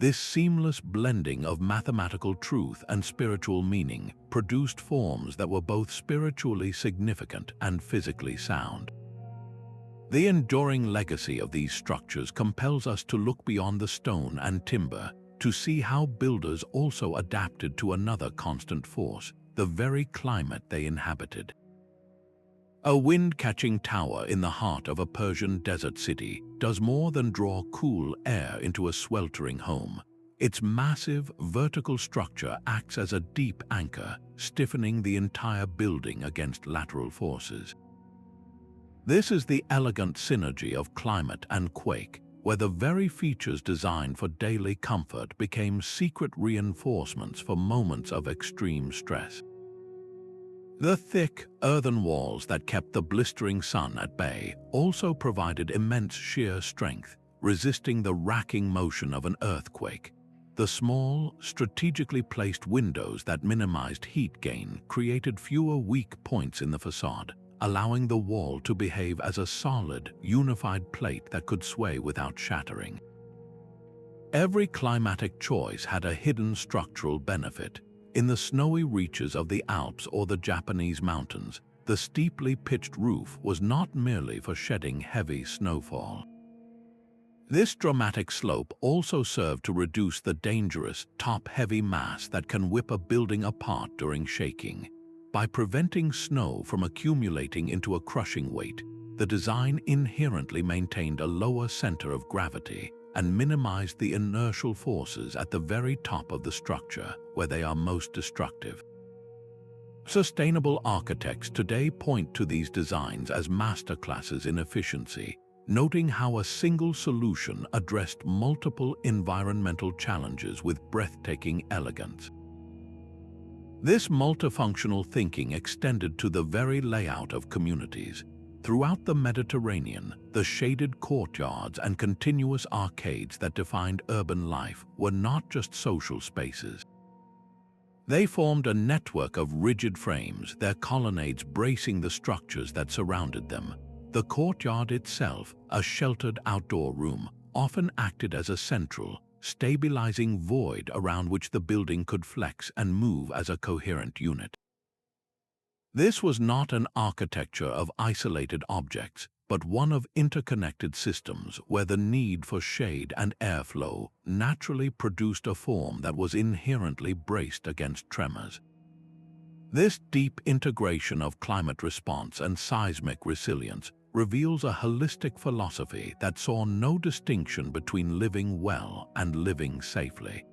This seamless blending of mathematical truth and spiritual meaning produced forms that were both spiritually significant and physically sound. The enduring legacy of these structures compels us to look beyond the stone and timber to see how builders also adapted to another constant force, the very climate they inhabited. A wind-catching tower in the heart of a Persian desert city does more than draw cool air into a sweltering home. Its massive, vertical structure acts as a deep anchor, stiffening the entire building against lateral forces. This is the elegant synergy of climate and quake, where the very features designed for daily comfort became secret reinforcements for moments of extreme stress. The thick, earthen walls that kept the blistering sun at bay also provided immense shear strength, resisting the racking motion of an earthquake. The small, strategically placed windows that minimized heat gain created fewer weak points in the facade, allowing the wall to behave as a solid, unified plate that could sway without shattering. Every climatic choice had a hidden structural benefit. In the snowy reaches of the Alps or the Japanese mountains, the steeply pitched roof was not merely for shedding heavy snowfall. This dramatic slope also served to reduce the dangerous, top-heavy mass that can whip a building apart during shaking. By preventing snow from accumulating into a crushing weight, the design inherently maintained a lower center of gravity and minimized the inertial forces at the very top of the structure, where they are most destructive. Sustainable architects today point to these designs as masterclasses in efficiency, noting how a single solution addressed multiple environmental challenges with breathtaking elegance. This multifunctional thinking extended to the very layout of communities. Throughout the Mediterranean, the shaded courtyards and continuous arcades that defined urban life were not just social spaces. They formed a network of rigid frames, their colonnades bracing the structures that surrounded them. The courtyard itself, a sheltered outdoor room, often acted as a central, stabilizing void around which the building could flex and move as a coherent unit. This was not an architecture of isolated objects, but one of interconnected systems where the need for shade and airflow naturally produced a form that was inherently braced against tremors. This deep integration of climate response and seismic resilience reveals a holistic philosophy that saw no distinction between living well and living safely.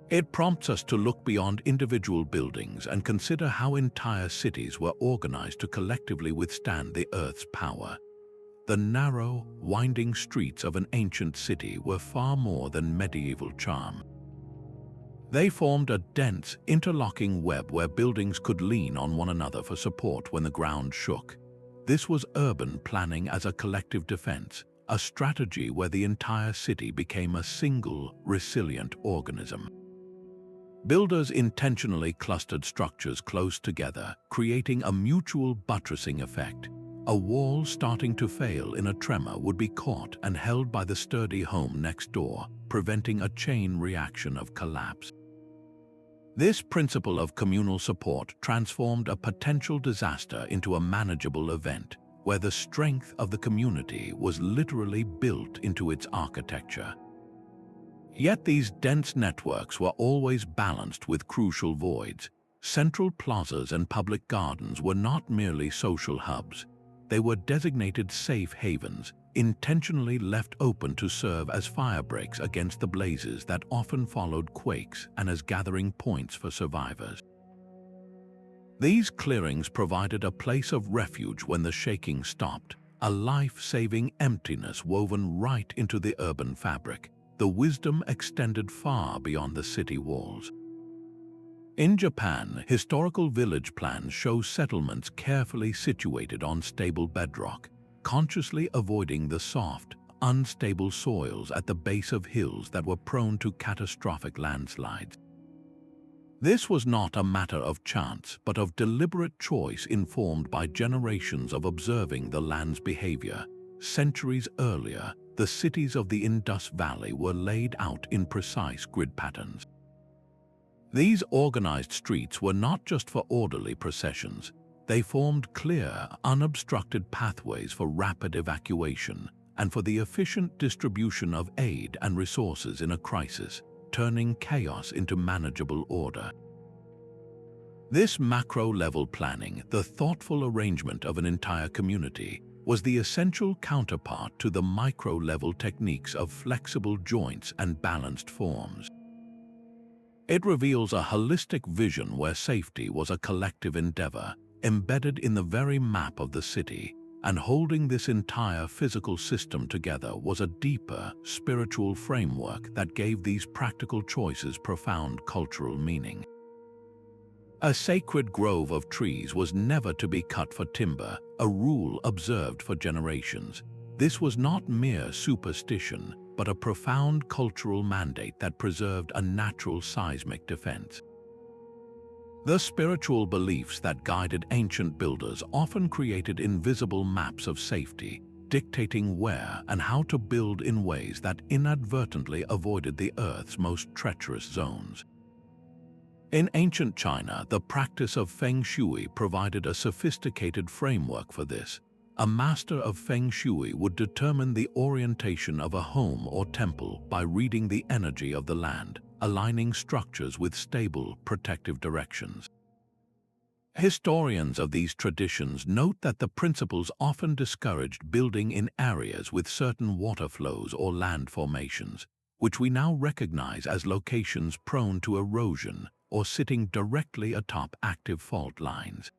It prompts us to look beyond individual buildings and consider how entire cities were organized to collectively withstand the Earth's power. The narrow, winding streets of an ancient city were far more than medieval charm. They formed a dense, interlocking web where buildings could lean on one another for support when the ground shook. This was urban planning as a collective defense, a strategy where the entire city became a single, resilient organism. Builders intentionally clustered structures close together, creating a mutual buttressing effect. A wall starting to fail in a tremor would be caught and held by the sturdy home next door, preventing a chain reaction of collapse. This principle of communal support transformed a potential disaster into a manageable event, where the strength of the community was literally built into its architecture. Yet these dense networks were always balanced with crucial voids. Central plazas and public gardens were not merely social hubs. They were designated safe havens, intentionally left open to serve as firebreaks against the blazes that often followed quakes and as gathering points for survivors. These clearings provided a place of refuge when the shaking stopped, a life-saving emptiness woven right into the urban fabric. The wisdom extended far beyond the city walls. In Japan, historical village plans show settlements carefully situated on stable bedrock, consciously avoiding the soft, unstable soils at the base of hills that were prone to catastrophic landslides. This was not a matter of chance, but of deliberate choice informed by generations of observing the land's behavior. Centuries earlier, the cities of the Indus Valley were laid out in precise grid patterns. These organized streets were not just for orderly processions. They formed clear, unobstructed pathways for rapid evacuation and for the efficient distribution of aid and resources in a crisis, turning chaos into manageable order. This macro-level planning, the thoughtful arrangement of an entire community, was the essential counterpart to the micro-level techniques of flexible joints and balanced forms. It reveals a holistic vision where safety was a collective endeavor, embedded in the very map of the city, and holding this entire physical system together was a deeper, spiritual framework that gave these practical choices profound cultural meaning. A sacred grove of trees was never to be cut for timber, a rule observed for generations. This was not mere superstition, but a profound cultural mandate that preserved a natural seismic defense. The spiritual beliefs that guided ancient builders often created invisible maps of safety, dictating where and how to build in ways that inadvertently avoided the Earth's most treacherous zones. In ancient China, the practice of feng shui provided a sophisticated framework for this. A master of feng shui would determine the orientation of a home or temple by reading the energy of the land, aligning structures with stable, protective directions. Historians of these traditions note that the principles often discouraged building in areas with certain water flows or land formations, which we now recognize as locations prone to erosion or sitting directly atop active fault lines.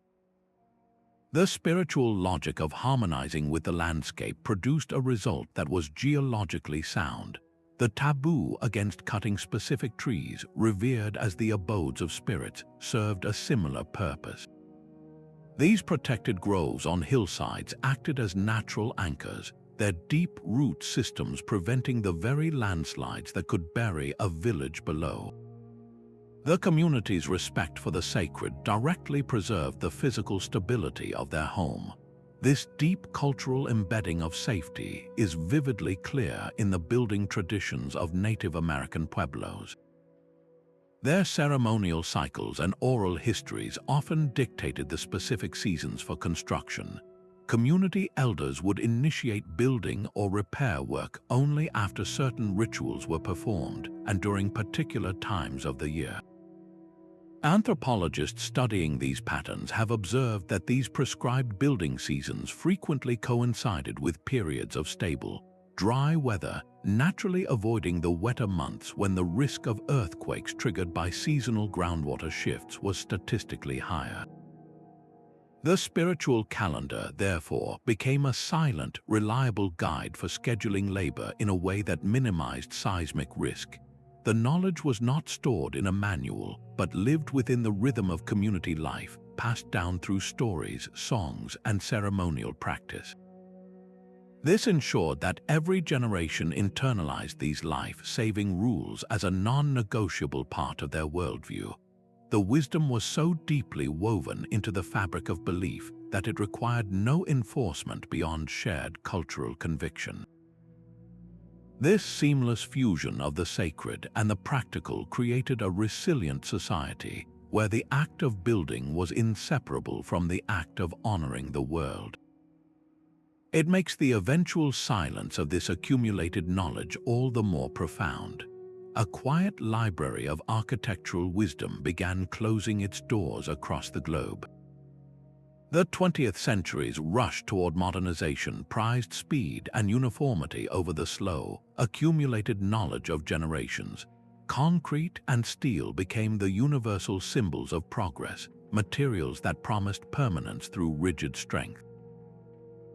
The spiritual logic of harmonizing with the landscape produced a result that was geologically sound. The taboo against cutting specific trees, revered as the abodes of spirits, served a similar purpose. These protected groves on hillsides acted as natural anchors, their deep root systems preventing the very landslides that could bury a village below. The community's respect for the sacred directly preserved the physical stability of their home. This deep cultural embedding of safety is vividly clear in the building traditions of Native American pueblos. Their ceremonial cycles and oral histories often dictated the specific seasons for construction. Community elders would initiate building or repair work only after certain rituals were performed and during particular times of the year. Anthropologists studying these patterns have observed that these prescribed building seasons frequently coincided with periods of stable, dry weather, naturally avoiding the wetter months when the risk of earthquakes triggered by seasonal groundwater shifts was statistically higher. The spiritual calendar, therefore, became a silent, reliable guide for scheduling labor in a way that minimized seismic risk. The knowledge was not stored in a manual, but lived within the rhythm of community life, passed down through stories, songs, and ceremonial practice. This ensured that every generation internalized these life-saving rules as a non-negotiable part of their worldview. The wisdom was so deeply woven into the fabric of belief that it required no enforcement beyond shared cultural conviction. This seamless fusion of the sacred and the practical created a resilient society where the act of building was inseparable from the act of honoring the world. It makes the eventual silence of this accumulated knowledge all the more profound. A quiet library of architectural wisdom began closing its doors across the globe. The 20th century's rush toward modernization prized speed and uniformity over the slow, accumulated knowledge of generations. Concrete and steel became the universal symbols of progress, materials that promised permanence through rigid strength.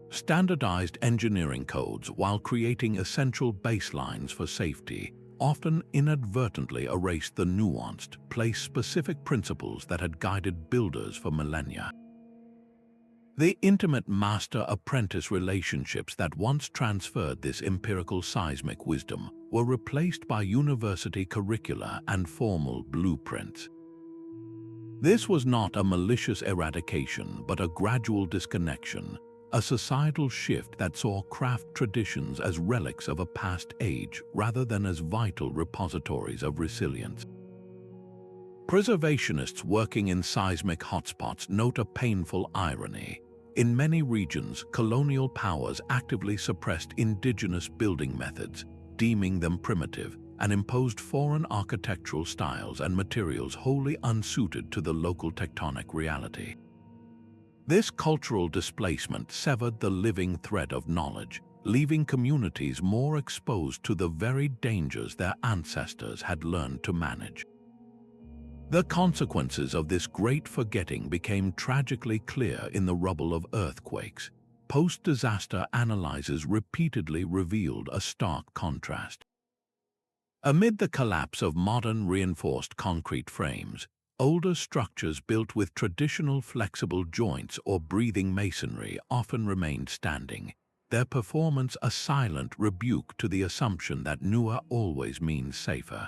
Standardized engineering codes, while creating essential baselines for safety, often inadvertently erased the nuanced, place-specific principles that had guided builders for millennia. The intimate master-apprentice relationships that once transferred this empirical seismic wisdom were replaced by university curricula and formal blueprints. This was not a malicious eradication, but a gradual disconnection, a societal shift that saw craft traditions as relics of a past age rather than as vital repositories of resilience. Preservationists working in seismic hotspots note a painful irony. In many regions, colonial powers actively suppressed indigenous building methods, deeming them primitive, and imposed foreign architectural styles and materials wholly unsuited to the local tectonic reality. This cultural displacement severed the living thread of knowledge, leaving communities more exposed to the very dangers their ancestors had learned to manage. The consequences of this great forgetting became tragically clear in the rubble of earthquakes. Post-disaster analyses repeatedly revealed a stark contrast. Amid the collapse of modern reinforced concrete frames, older structures built with traditional flexible joints or breathing masonry often remained standing, their performance a silent rebuke to the assumption that newer always means safer.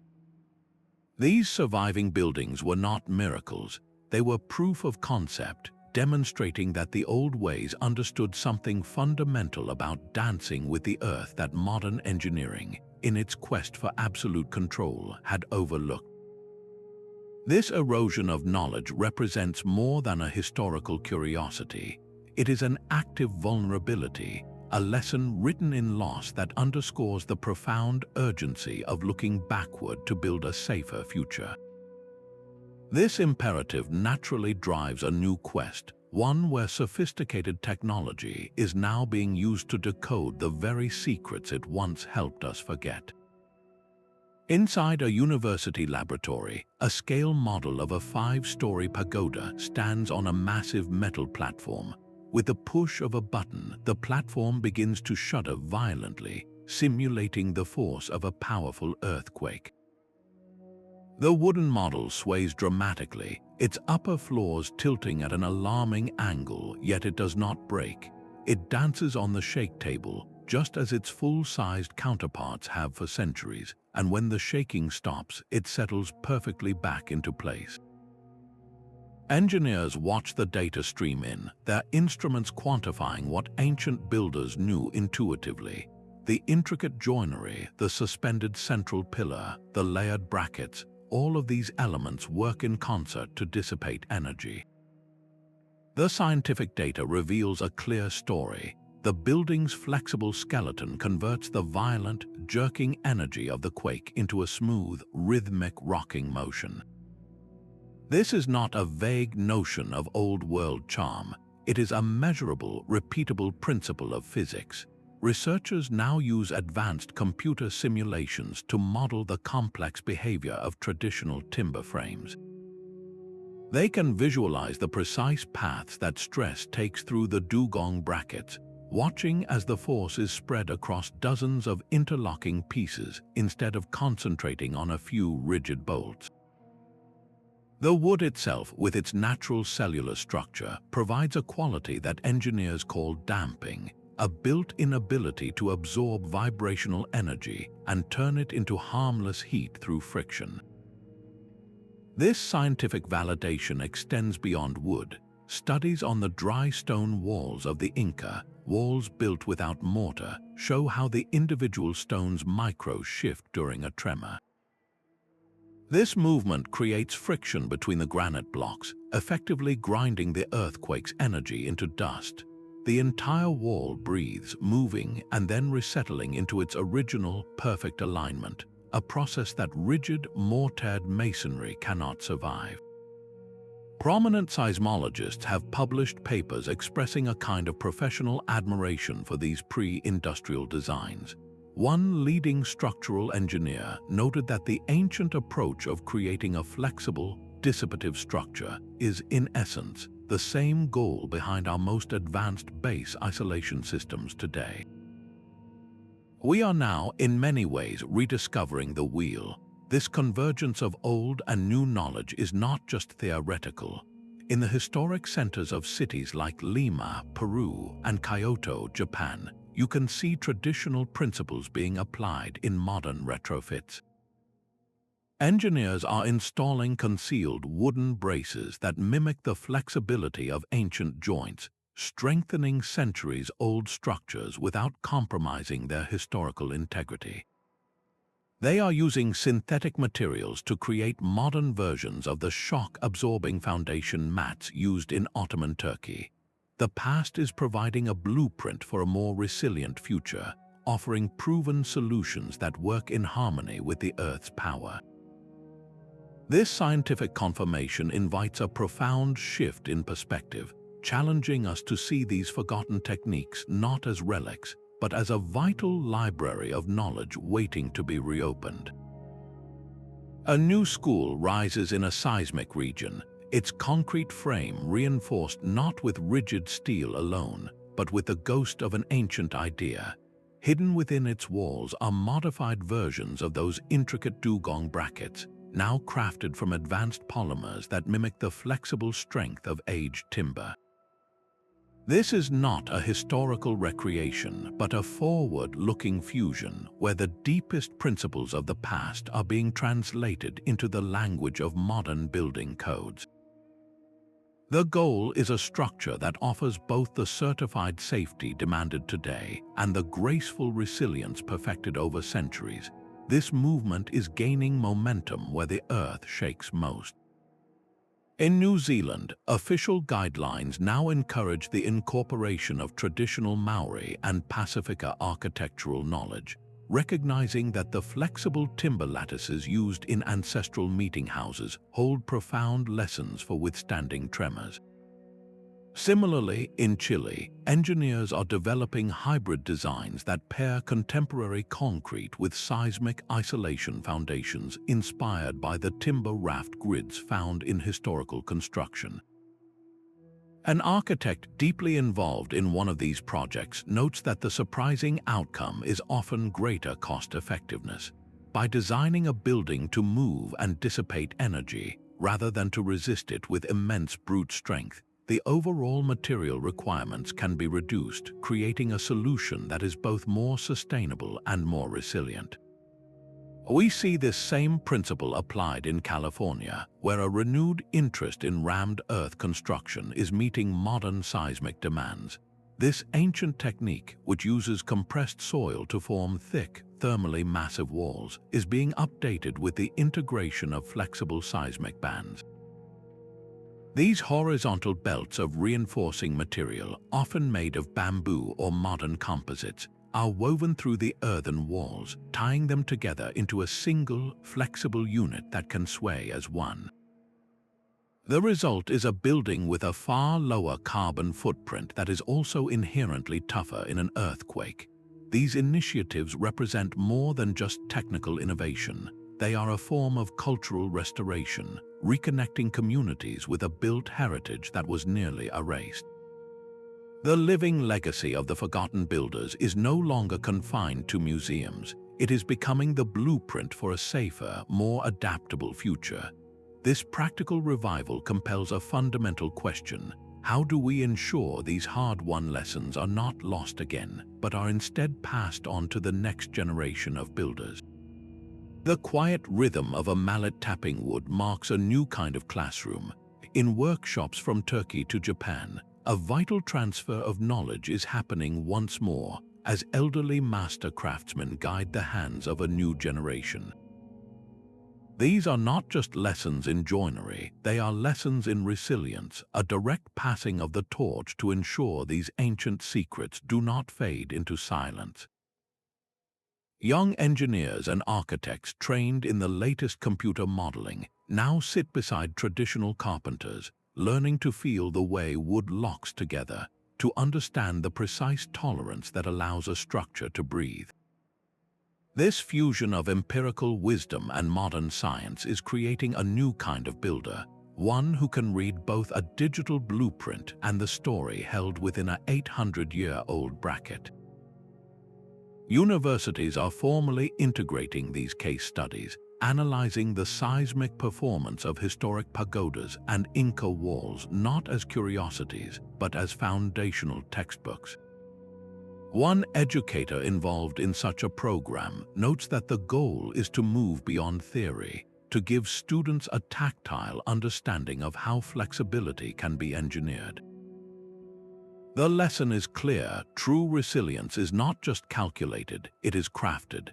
These surviving buildings were not miracles, they were proof of concept, demonstrating that the old ways understood something fundamental about dancing with the earth that modern engineering, in its quest for absolute control, had overlooked. This erosion of knowledge represents more than a historical curiosity. It is an active vulnerability, a lesson written in loss that underscores the profound urgency of looking backward to build a safer future. This imperative naturally drives a new quest, one where sophisticated technology is now being used to decode the very secrets it once helped us forget. Inside a university laboratory, a scale model of a 5-story pagoda stands on a massive metal platform. With the push of a button, the platform begins to shudder violently, simulating the force of a powerful earthquake. The wooden model sways dramatically, its upper floors tilting at an alarming angle, yet it does not break. It dances on the shake table, just as its full-sized counterparts have for centuries, and when the shaking stops, it settles perfectly back into place. Engineers watch the data stream in, their instruments quantifying what ancient builders knew intuitively. The intricate joinery, the suspended central pillar, the layered brackets, all of these elements work in concert to dissipate energy. The scientific data reveals a clear story. The building's flexible skeleton converts the violent, jerking energy of the quake into a smooth, rhythmic rocking motion. This is not a vague notion of old-world charm. It is a measurable, repeatable principle of physics. Researchers now use advanced computer simulations to model the complex behavior of traditional timber frames. They can visualize the precise paths that stress takes through the dugong brackets, watching as the force is spread across dozens of interlocking pieces instead of concentrating on a few rigid bolts. The wood itself, with its natural cellular structure, provides a quality that engineers call damping, a built-in ability to absorb vibrational energy and turn it into harmless heat through friction. This scientific validation extends beyond wood. Studies on the dry stone walls of the Inca, walls built without mortar, show how the individual stone's micros shift during a tremor. This movement creates friction between the granite blocks, effectively grinding the earthquake's energy into dust. The entire wall breathes, moving and then resettling into its original, perfect alignment, a process that rigid, mortared masonry cannot survive. Prominent seismologists have published papers expressing a kind of professional admiration for these pre-industrial designs. One leading structural engineer noted that the ancient approach of creating a flexible, dissipative structure is, in essence, the same goal behind our most advanced base isolation systems today. We are now, in many ways, rediscovering the wheel. This convergence of old and new knowledge is not just theoretical. In the historic centers of cities like Lima, Peru, and Kyoto, Japan, you can see traditional principles being applied in modern retrofits. Engineers are installing concealed wooden braces that mimic the flexibility of ancient joints, strengthening centuries-old structures without compromising their historical integrity. They are using synthetic materials to create modern versions of the shock-absorbing foundation mats used in Ottoman Turkey. The past is providing a blueprint for a more resilient future, offering proven solutions that work in harmony with the Earth's power. This scientific confirmation invites a profound shift in perspective, challenging us to see these forgotten techniques not as relics, but as a vital library of knowledge waiting to be reopened. A new school rises in a seismic region, its concrete frame reinforced not with rigid steel alone, but with the ghost of an ancient idea. Hidden within its walls are modified versions of those intricate dugong brackets, now crafted from advanced polymers that mimic the flexible strength of aged timber. This is not a historical recreation, but a forward-looking fusion where the deepest principles of the past are being translated into the language of modern building codes. The goal is a structure that offers both the certified safety demanded today and the graceful resilience perfected over centuries. This movement is gaining momentum where the Earth shakes most. In New Zealand, official guidelines now encourage the incorporation of traditional Maori and Pacifica architectural knowledge, recognizing that the flexible timber lattices used in ancestral meeting houses hold profound lessons for withstanding tremors. Similarly, in Chile, engineers are developing hybrid designs that pair contemporary concrete with seismic isolation foundations inspired by the timber raft grids found in historical construction. An architect deeply involved in one of these projects notes that the surprising outcome is often greater cost-effectiveness. By designing a building to move and dissipate energy, rather than to resist it with immense brute strength, the overall material requirements can be reduced, creating a solution that is both more sustainable and more resilient. We see this same principle applied in California, where a renewed interest in rammed earth construction is meeting modern seismic demands. This ancient technique, which uses compressed soil to form thick, thermally massive walls, is being updated with the integration of flexible seismic bands. These horizontal belts of reinforcing material, often made of bamboo or modern composites, are woven through the earthen walls, tying them together into a single, flexible unit that can sway as one. The result is a building with a far lower carbon footprint that is also inherently tougher in an earthquake. These initiatives represent more than just technical innovation. They are a form of cultural restoration, reconnecting communities with a built heritage that was nearly erased. The living legacy of the forgotten builders is no longer confined to museums. It is becoming the blueprint for a safer, more adaptable future. This practical revival compels a fundamental question. How do we ensure these hard-won lessons are not lost again, but are instead passed on to the next generation of builders? The quiet rhythm of a mallet tapping wood marks a new kind of classroom. In workshops from Turkey to Japan, a vital transfer of knowledge is happening once more as elderly master craftsmen guide the hands of a new generation. These are not just lessons in joinery, they are lessons in resilience, a direct passing of the torch to ensure these ancient secrets do not fade into silence. Young engineers and architects trained in the latest computer modeling now sit beside traditional carpenters, learning to feel the way wood locks together, to understand the precise tolerance that allows a structure to breathe. This fusion of empirical wisdom and modern science is creating a new kind of builder, one who can read both a digital blueprint and the story held within an 800-year-old bracket. Universities are formally integrating these case studies, analyzing the seismic performance of historic pagodas and Inca walls not as curiosities, but as foundational textbooks. One educator involved in such a program notes that the goal is to move beyond theory, to give students a tactile understanding of how flexibility can be engineered. The lesson is clear: true resilience is not just calculated, it is crafted.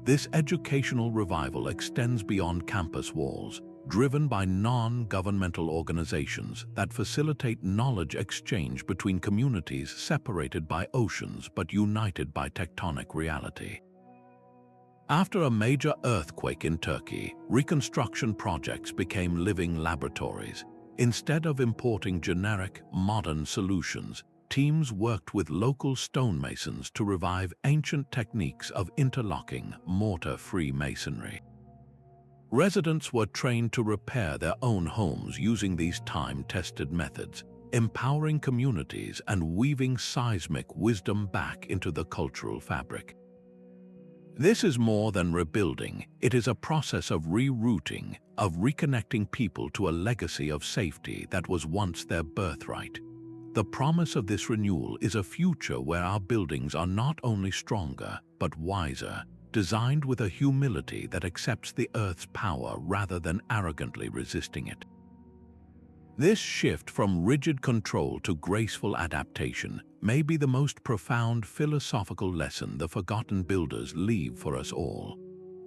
This educational revival extends beyond campus walls, driven by non-governmental organizations that facilitate knowledge exchange between communities separated by oceans but united by tectonic reality. After a major earthquake in Turkey, reconstruction projects became living laboratories. Instead of importing generic, modern solutions, teams worked with local stonemasons to revive ancient techniques of interlocking, mortar-free masonry. Residents were trained to repair their own homes using these time-tested methods, empowering communities and weaving seismic wisdom back into the cultural fabric. This is more than rebuilding, it is a process of rerouting, of reconnecting people to a legacy of safety that was once their birthright. The promise of this renewal is a future where our buildings are not only stronger, but wiser, designed with a humility that accepts the Earth's power rather than arrogantly resisting it. This shift from rigid control to graceful adaptation may be the most profound philosophical lesson the forgotten builders leave for us all.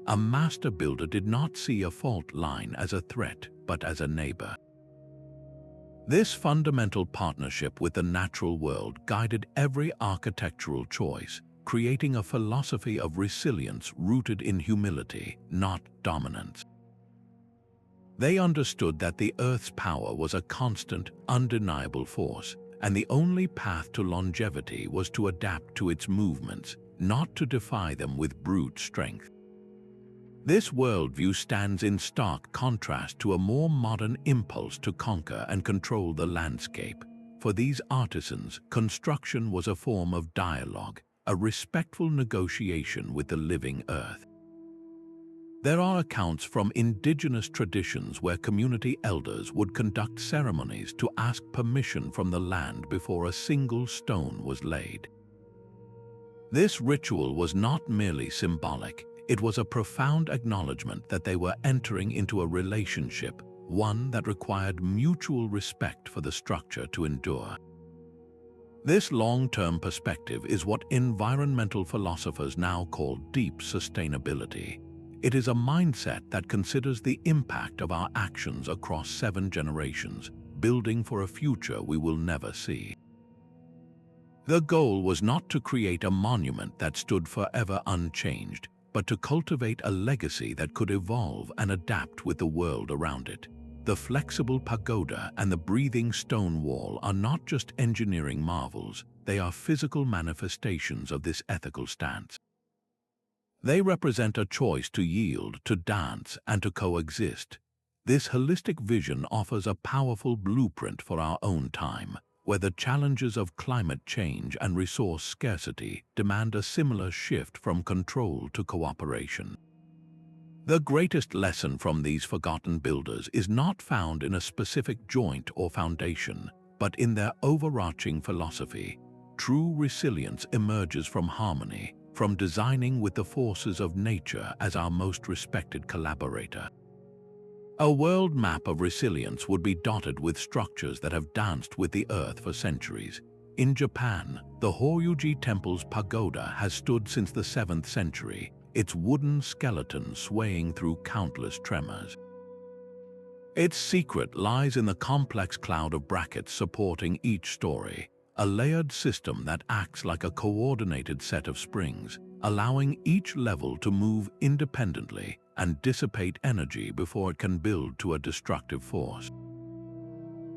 A master builder did not see a fault line as a threat, but as a neighbor. This fundamental partnership with the natural world guided every architectural choice, creating a philosophy of resilience rooted in humility, not dominance. They understood that the Earth's power was a constant, undeniable force, and the only path to longevity was to adapt to its movements, not to defy them with brute strength. This worldview stands in stark contrast to a more modern impulse to conquer and control the landscape. For these artisans, construction was a form of dialogue, a respectful negotiation with the living earth. There are accounts from indigenous traditions where community elders would conduct ceremonies to ask permission from the land before a single stone was laid. This ritual was not merely symbolic, It was a profound acknowledgement that they were entering into a relationship, one that required mutual respect for the structure to endure. This long-term perspective is what environmental philosophers now call deep sustainability. It is a mindset that considers the impact of our actions across 7 generations, building for a future we will never see. The goal was not to create a monument that stood forever unchanged, but to cultivate a legacy that could evolve and adapt with the world around it. The flexible pagoda and the breathing stone wall are not just engineering marvels, they are physical manifestations of this ethical stance. They represent a choice to yield, to dance, and to coexist. This holistic vision offers a powerful blueprint for our own time, where the challenges of climate change and resource scarcity demand a similar shift from control to cooperation. The greatest lesson from these forgotten builders is not found in a specific joint or foundation, but in their overarching philosophy. True resilience emerges from harmony, from designing with the forces of nature as our most respected collaborator. A world map of resilience would be dotted with structures that have danced with the earth for centuries. In Japan, the Horyuji Temple's pagoda has stood since the 7th century, its wooden skeleton swaying through countless tremors. Its secret lies in the complex cloud of brackets supporting each story, a layered system that acts like a coordinated set of springs, allowing each level to move independently and dissipate energy before it can build to a destructive force.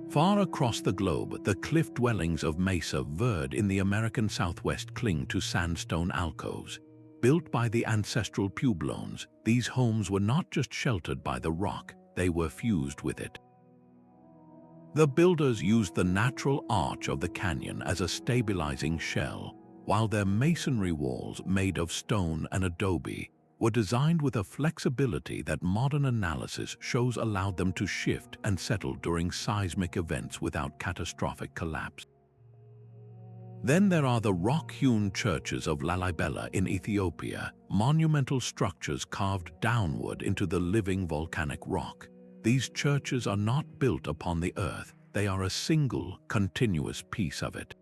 Far across the globe, the cliff dwellings of Mesa Verde in the American Southwest cling to sandstone alcoves. Built by the ancestral Pueblones, these homes were not just sheltered by the rock, they were fused with it. The builders used the natural arch of the canyon as a stabilizing shell, while their masonry walls, made of stone and adobe, were designed with a flexibility that modern analysis shows allowed them to shift and settle during seismic events without catastrophic collapse. Then there are the rock-hewn churches of Lalibela in Ethiopia, monumental structures carved downward into the living volcanic rock. These churches are not built upon the earth, they are a single, continuous piece of it.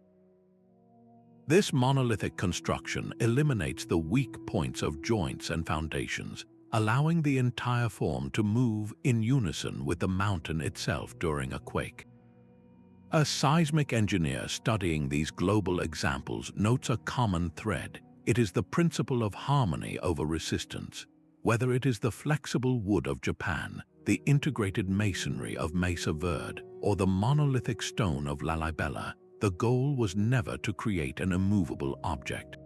This monolithic construction eliminates the weak points of joints and foundations, allowing the entire form to move in unison with the mountain itself during a quake. A seismic engineer studying these global examples notes a common thread. It is the principle of harmony over resistance. Whether it is the flexible wood of Japan, the integrated masonry of Mesa Verde, or the monolithic stone of Lalibela, the goal was never to create an immovable object.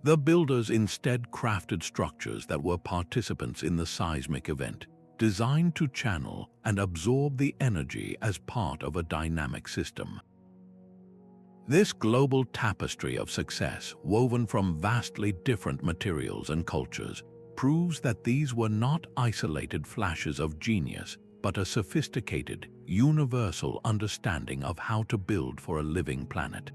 The builders instead crafted structures that were participants in the seismic event, designed to channel and absorb the energy as part of a dynamic system. This global tapestry of success, woven from vastly different materials and cultures, proves that these were not isolated flashes of genius, but a sophisticated, universal understanding of how to build for a living planet.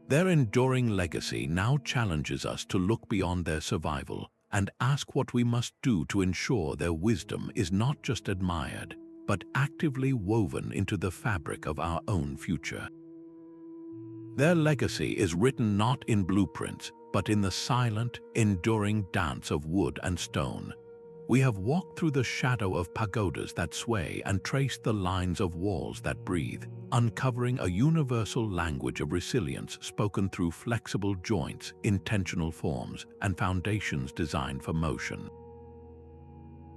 Their enduring legacy now challenges us to look beyond their survival and ask what we must do to ensure their wisdom is not just admired, but actively woven into the fabric of our own future. Their legacy is written not in blueprints, but in the silent, enduring dance of wood and stone. We have walked through the shadow of pagodas that sway and traced the lines of walls that breathe, uncovering a universal language of resilience spoken through flexible joints, intentional forms, and foundations designed for motion.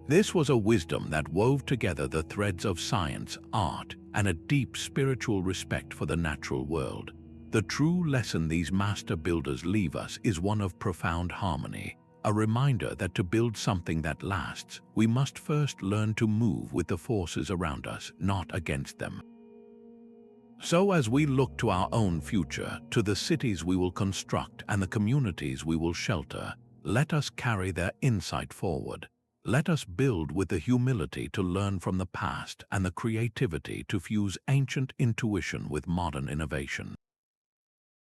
This was a wisdom that wove together the threads of science, art, and a deep spiritual respect for the natural world. The true lesson these master builders leave us is one of profound harmony, a reminder that to build something that lasts, we must first learn to move with the forces around us, not against them. So as we look to our own future, to the cities we will construct and the communities we will shelter, let us carry their insight forward. Let us build with the humility to learn from the past and the creativity to fuse ancient intuition with modern innovation.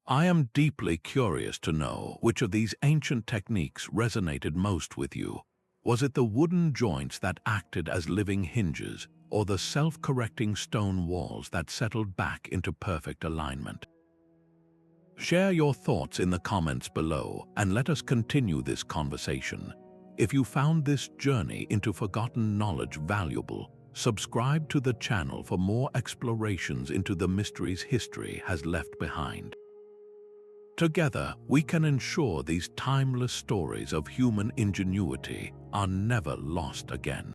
I am deeply curious to know which of these ancient techniques resonated most with you. Was it the wooden joints that acted as living hinges, or the self-correcting stone walls that settled back into perfect alignment? Share your thoughts in the comments below and let us continue this conversation. If you found this journey into forgotten knowledge valuable, subscribe to the channel for more explorations into the mysteries history has left behind. Together, we can ensure these timeless stories of human ingenuity are never lost again.